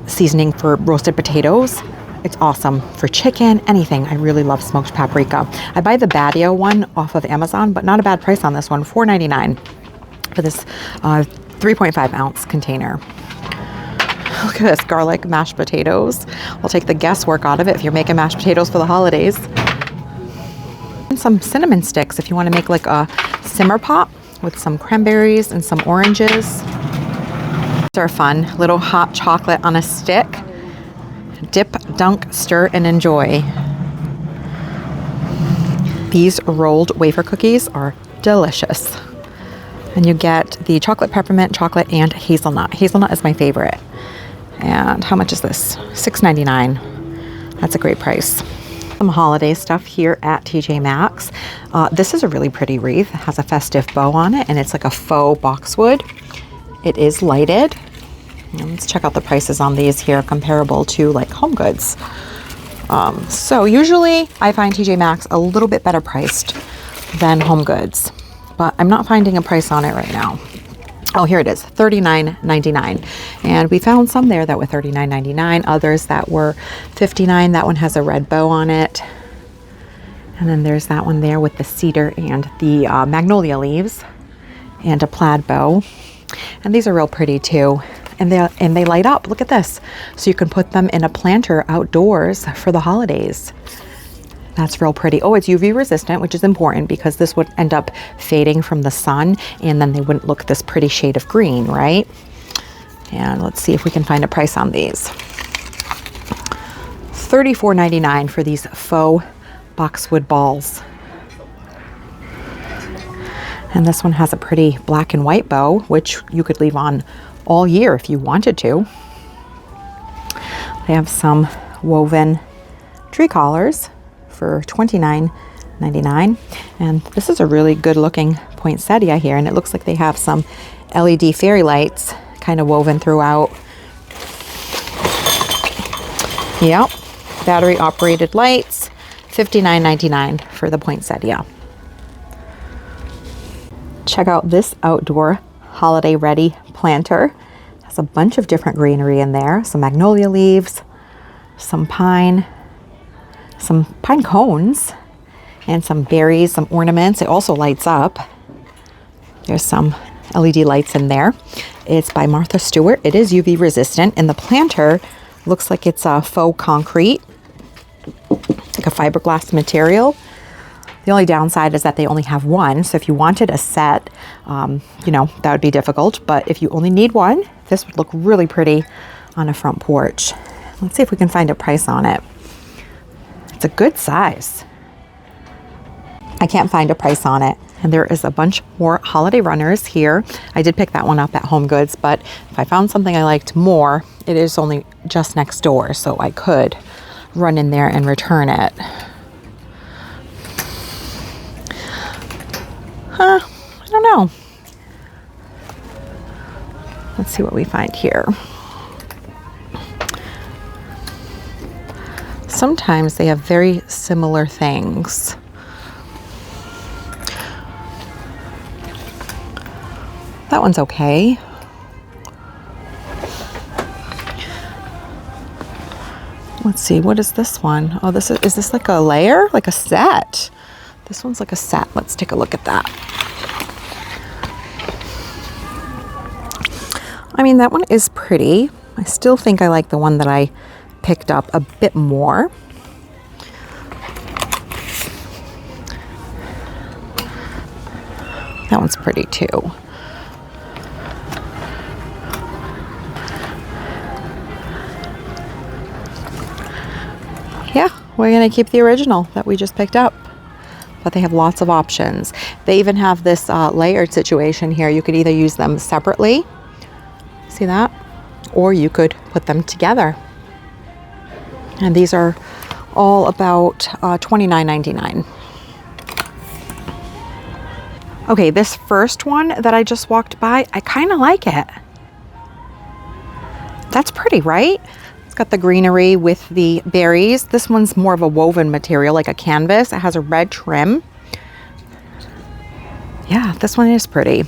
seasoning for roasted potatoes. It's awesome for chicken, anything. I really love smoked paprika. I buy the Badio one off of Amazon, but not a bad price on this one, $4.99 for this 3.5 ounce container. Look at this, garlic mashed potatoes. I'll take the guesswork out of it if you're making mashed potatoes for the holidays. And some cinnamon sticks if you want to make like a simmer pot with some cranberries and some oranges. These are fun. Little hot chocolate on a stick. Dip, dunk, stir, and enjoy. These rolled wafer cookies are delicious. And you get the chocolate peppermint, chocolate, and hazelnut. Hazelnut is my favorite. And how much is this? $6.99. That's a great price. Some holiday stuff here at TJ Maxx. This is a really pretty wreath. It has a festive bow on it, and it's like a faux boxwood. It is lighted. And let's check out the prices on these here, comparable to like HomeGoods. So usually I find TJ Maxx a little bit better priced than HomeGoods, but I'm not finding a price on it right now. Oh, here it is, $39.99. And we found some there that were $39.99, others that were $59. That one has a red bow on it. And then there's that one there with the cedar and the magnolia leaves and a plaid bow. And these are real pretty too. And they light up. Look at this. So you can put them in a planter outdoors for the holidays. That's real pretty. Oh, it's UV resistant, which is important because this would end up fading from the sun and then they wouldn't look this pretty shade of green, right? And let's see if we can find a price on these. $34.99 for these faux boxwood balls. And this one has a pretty black and white bow, which you could leave on all year if you wanted to. They have some woven tree collars for $29.99. And this is a really good looking poinsettia here. And it looks like they have some LED fairy lights kind of woven throughout. Yep, battery operated lights, $59.99 for the poinsettia. Check out this outdoor holiday ready planter. It has a bunch of different greenery in there. Some magnolia leaves, some pine cones, and some berries, some ornaments. It also lights up. There's some LED lights in there. It's by Martha Stewart. It is UV resistant, and the planter looks like it's a faux concrete, like a fiberglass material. The only downside is that they only have one, so if you wanted a set, you know, that would be difficult. But if you only need one, this would look really pretty on a front porch. Let's see if we can find a price on it. It's a good size. I can't find a price on it. And there is a bunch more holiday runners here. I did pick that one up at HomeGoods, but if I found something I liked more, it is only just next door, so I could run in there and return it. I don't know. Let's see what we find here. Sometimes they have very similar things. That one's okay. Let's see, what is this one? Oh, is this like a layer? Like a set? This one's like a set. Let's take a look at that. I mean, that one is pretty. I still think I like the one that I picked up a bit more. That one's pretty too. Yeah, we're gonna keep the original that we just picked up. But they have lots of options. They even have this layered situation here. You could either use them separately, see that? Or you could put them together. And these are all about $29.99. Okay, this first one that I just walked by, I kind of like it. That's pretty, right? It's got the greenery with the berries. This one's more of a woven material, like a canvas. It has a red trim. Yeah, this one is pretty.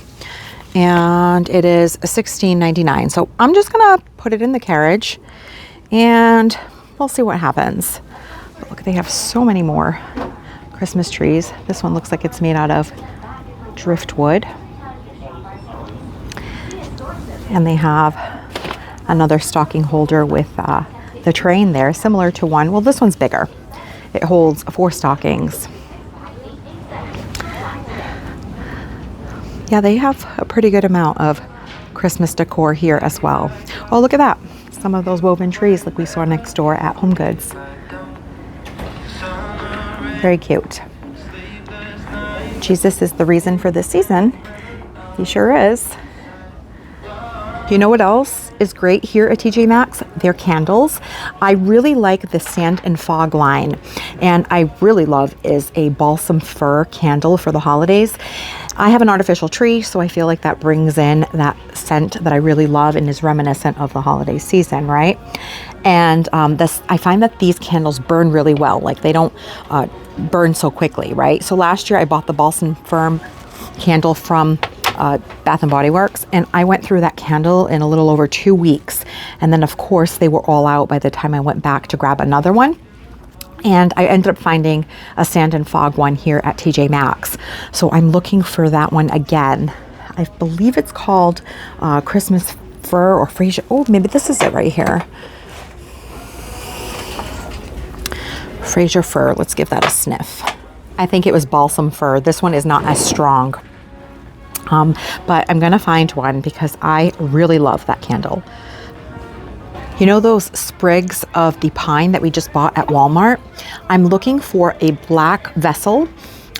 And it is $16.99. So I'm just gonna put it in the carriage and we'll see what happens. But look, they have so many more Christmas trees. This one looks like it's made out of driftwood. And they have another stocking holder with the train there, similar to one. Well, this one's bigger. It holds 4 stockings. Yeah, they have a pretty good amount of Christmas decor here as well. Oh, look at that. Some of those woven trees like we saw next door at HomeGoods. Very cute. Jesus is the reason for this season. He sure is. You know what else is great here at TJ Maxx. Their candles. I really like the Sand and Fog line, and I really love is a balsam fir candle for the holidays. I have an artificial tree, so I feel like that brings in that scent that I really love and is reminiscent of the holiday season, right? And I find that these candles burn really well. Like they don't burn so quickly, right? So last year I bought the balsam fir candle from Bath and Body Works, and I went through that candle in a little over 2 weeks. And then of course they were all out by the time I went back to grab another one. And I ended up finding a Sand and Fog one here at TJ Maxx. So I'm looking for that one again. I believe it's called Christmas Fir or Freesia. Oh, maybe this is it right here. Freesia Fir. Let's give that a sniff. I think it was balsam fir. This one is not as strong. But I'm gonna find one because I really love that candle. You know those sprigs of the pine that we just bought at Walmart? I'm looking for a black vessel,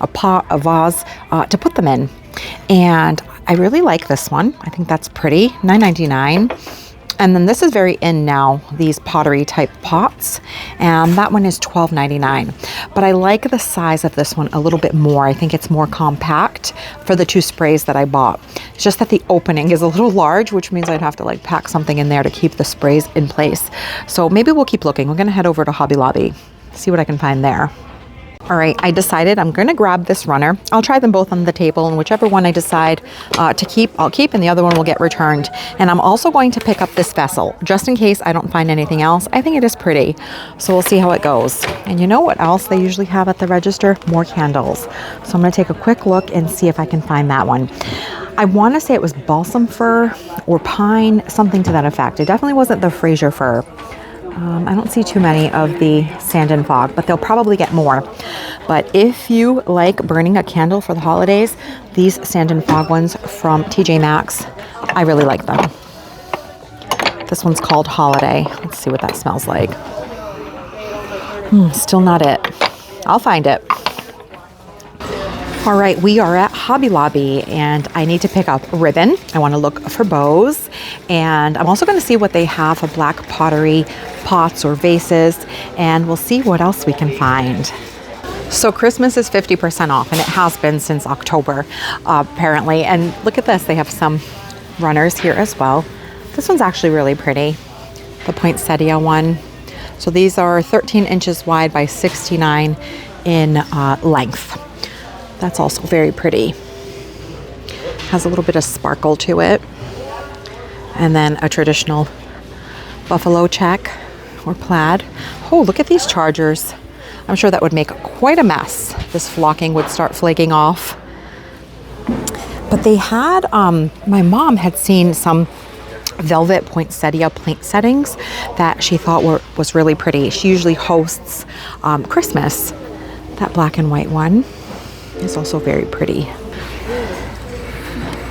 a pot, a vase to put them in. And I really like this one. I think that's pretty, $9.99. And then this is very in now, these pottery type pots. And that one is $12.99. But I like the size of this one a little bit more. I think it's more compact for the 2 sprays that I bought. It's just that the opening is a little large, which means I'd have to like pack something in there to keep the sprays in place. So maybe we'll keep looking. We're gonna head over to Hobby Lobby, see what I can find there. All right, I decided I'm gonna grab this runner. I'll try them both on the table, and whichever one I decide to keep, I'll keep, and the other one will get returned. And I'm also going to pick up this vessel, just in case I don't find anything else. I think it is pretty, so we'll see how it goes. And you know what else they usually have at the register? More candles. So I'm gonna take a quick look and see if I can find that one. I wanna say it was balsam fir or pine, something to that effect. It definitely wasn't the Freesia fir. I don't see too many of the Sand and Fog, but they'll probably get more. But if you like burning a candle for the holidays, these Sand and Fog ones from TJ Maxx, I really like them. This one's called Holiday. Let's see what that smells like. Still not it. I'll find it. All right, we are at Hobby Lobby and I need to pick up ribbon. I want to look for bows, and I'm also going to see what they have for black pottery pots or vases, and we'll see what else we can find. So Christmas is 50% off, and it has been since October, apparently. And look at this, they have some runners here as well. This one's actually really pretty, the poinsettia one. So these are 13 inches wide by 69 in length. That's also very pretty. Has a little bit of sparkle to it. And then a traditional buffalo check or plaid. Oh, look at these chargers. I'm sure that would make quite a mess. This flocking would start flaking off. But they had, my mom had seen some velvet poinsettia plate settings that she thought was really pretty. She usually hosts Christmas. That black and white one is also very pretty.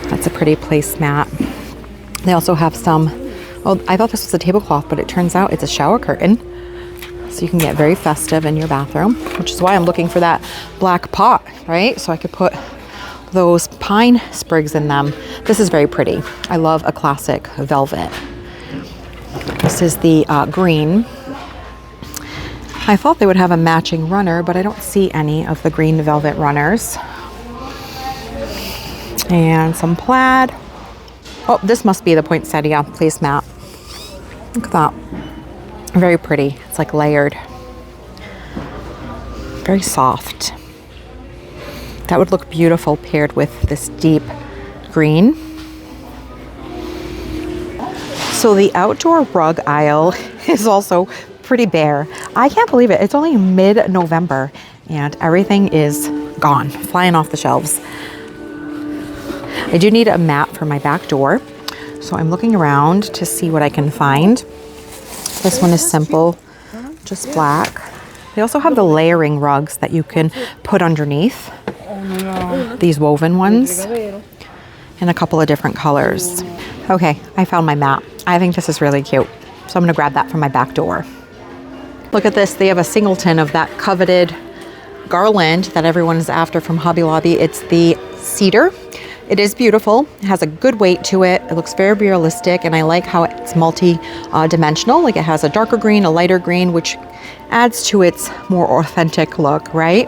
That's a pretty placemat. They also have some, oh, I thought this was a tablecloth, but it turns out it's a shower curtain. So you can get very festive in your bathroom, which is why I'm looking for that black pot, right? So I could put those pine sprigs in them. This is very pretty. I love a classic velvet. This is the green. I thought they would have a matching runner, but I don't see any of the green velvet runners. And some plaid. Oh, this must be the poinsettia placemat. Look at that. Very pretty. It's like layered. Very soft. That would look beautiful paired with this deep green. So the outdoor rug aisle is also pretty bare. I can't believe it. It's only mid-November and everything is gone, flying off the shelves. I do need a mat for my back door, so I'm looking around to see what I can find. This one is simple, just black. They also have the layering rugs that you can put underneath. These woven ones in a couple of different colors. Okay, I found my mat. I think this is really cute, so I'm gonna grab that for my back door. Look at this, they have a singleton of that coveted garland that everyone is after from Hobby Lobby. It's the cedar, It is beautiful. It has a good weight to it. It looks very realistic, and I like how it's multi-dimensional. Like it has a darker green, a lighter green, which adds to its more authentic look, right?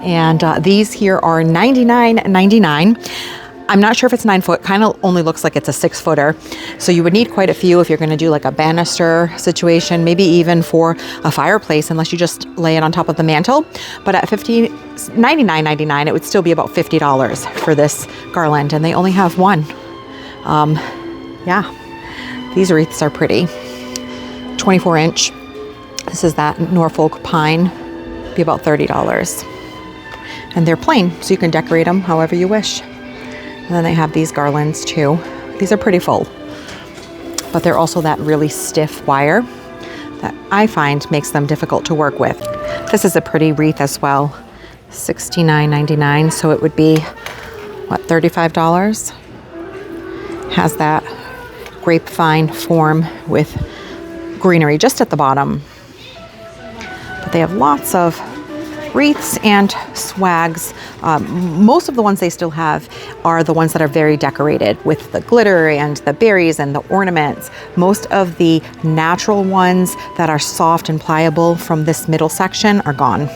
And these here are $99.99. I'm not sure if it's 9 foot, kind of only looks like it's a 6 footer. So you would need quite a few if you're gonna do like a banister situation, maybe even for a fireplace, unless you just lay it on top of the mantle. But at $99.99, it would still be about $50 for this garland, and they only have one. Yeah, these wreaths are pretty. 24 inch. This is that Norfolk pine, be about $30. And they're plain, so you can decorate them however you wish. And then they have these garlands too. These are pretty full, but they're also that really stiff wire that I find makes them difficult to work with. This is a pretty wreath as well, $69.99, so it would be, what, $35? Has that grapevine form with greenery just at the bottom. But they have lots of wreaths and swags. Most of the ones they still have are the ones that are very decorated with the glitter and the berries and the ornaments. Most of the natural ones that are soft and pliable from this middle section are gone.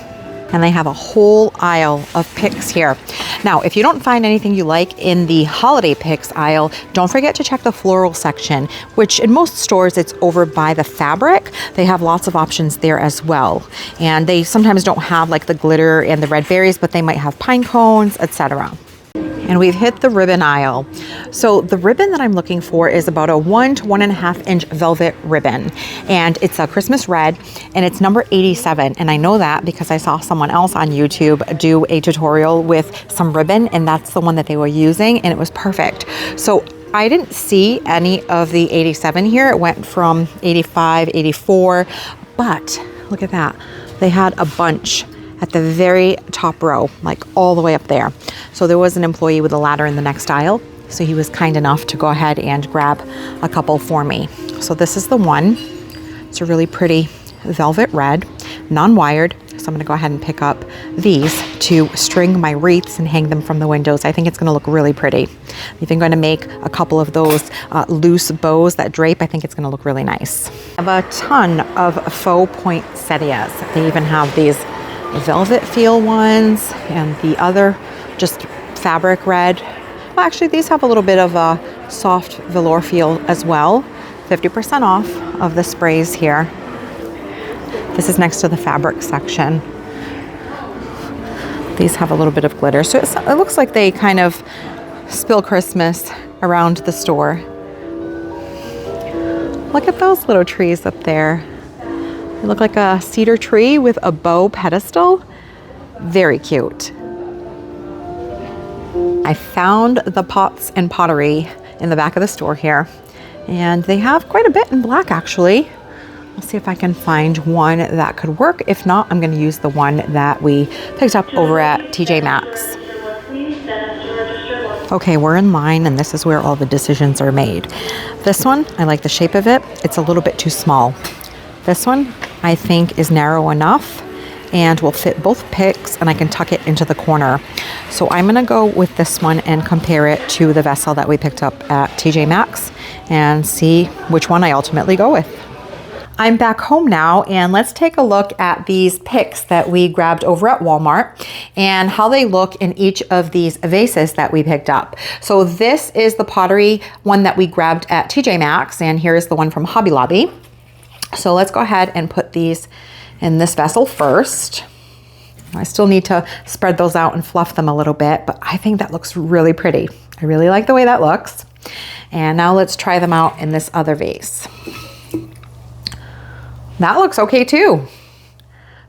And they have a whole aisle of picks here. Now, if you don't find anything you like in the holiday picks aisle, don't forget to check the floral section, which in most stores it's over by the fabric. They have lots of options there as well. And they sometimes don't have like the glitter and the red berries, but they might have pine cones, etc. And we've hit the ribbon aisle. So the ribbon that I'm looking for is about a 1 to 1.5 inch velvet ribbon. And it's a Christmas red, and it's number 87. And I know that because I saw someone else on YouTube do a tutorial with some ribbon, and that's the one that they were using, and it was perfect. So I didn't see any of the 87 here. It went from 85, 84, but look at that. They had a bunch at the very top row, like all the way up there. So there was an employee with a ladder in the next aisle. So he was kind enough to go ahead and grab a couple for me. So this is the one. It's a really pretty velvet red, non-wired. So I'm gonna go ahead and pick up these to string my wreaths and hang them from the windows. I think it's gonna look really pretty. If I'm gonna make a couple of those loose bows that drape, I think it's gonna look really nice. I have a ton of faux poinsettias. They even have these velvet feel ones and the other just fabric red. Well, actually these have a little bit of a soft velour feel as well. 50% off of the sprays here. This is next to the fabric section. These have a little bit of glitter. So it looks like they kind of spill Christmas around the store. Look at those little trees up there. They look like a cedar tree with a bow pedestal. Very cute. I found the pots and pottery in the back of the store here, and they have quite a bit in black actually. I'll see if I can find one that could work. If not, I'm going to use the one that we picked up over at TJ Maxx. Okay, we're in line, and this is where all the decisions are made. This one, I like the shape of it. It's a little bit too small. This one, I think, is narrow enough and will fit both picks, and I can tuck it into the corner. So I'm gonna go with this one and compare it to the vessel that we picked up at TJ Maxx and see which one I ultimately go with. I'm back home now, and let's take a look at these picks that we grabbed over at Walmart and how they look in each of these vases that we picked up. So this is the pottery one that we grabbed at TJ Maxx, and here is the one from Hobby Lobby. So let's go ahead and put these in this vessel first. I still need to spread those out and fluff them a little bit, but I think that looks really pretty. I really like the way that looks. And now let's try them out in this other vase. That looks okay too.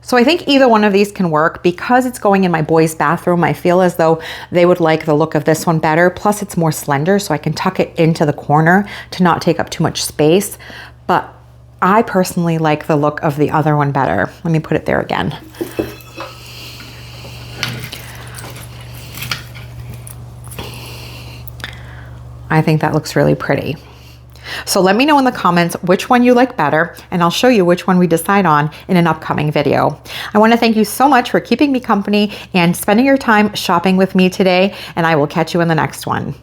So I think either one of these can work. Because it's going in my boys' bathroom, I feel as though they would like the look of this one better. Plus it's more slender, so I can tuck it into the corner to not take up too much space. But I personally like the look of the other one better. Let me put it there again. I think that looks really pretty. So let me know in the comments which one you like better, and I'll show you which one we decide on in an upcoming video. I want to thank you so much for keeping me company and spending your time shopping with me today, and I will catch you in the next one.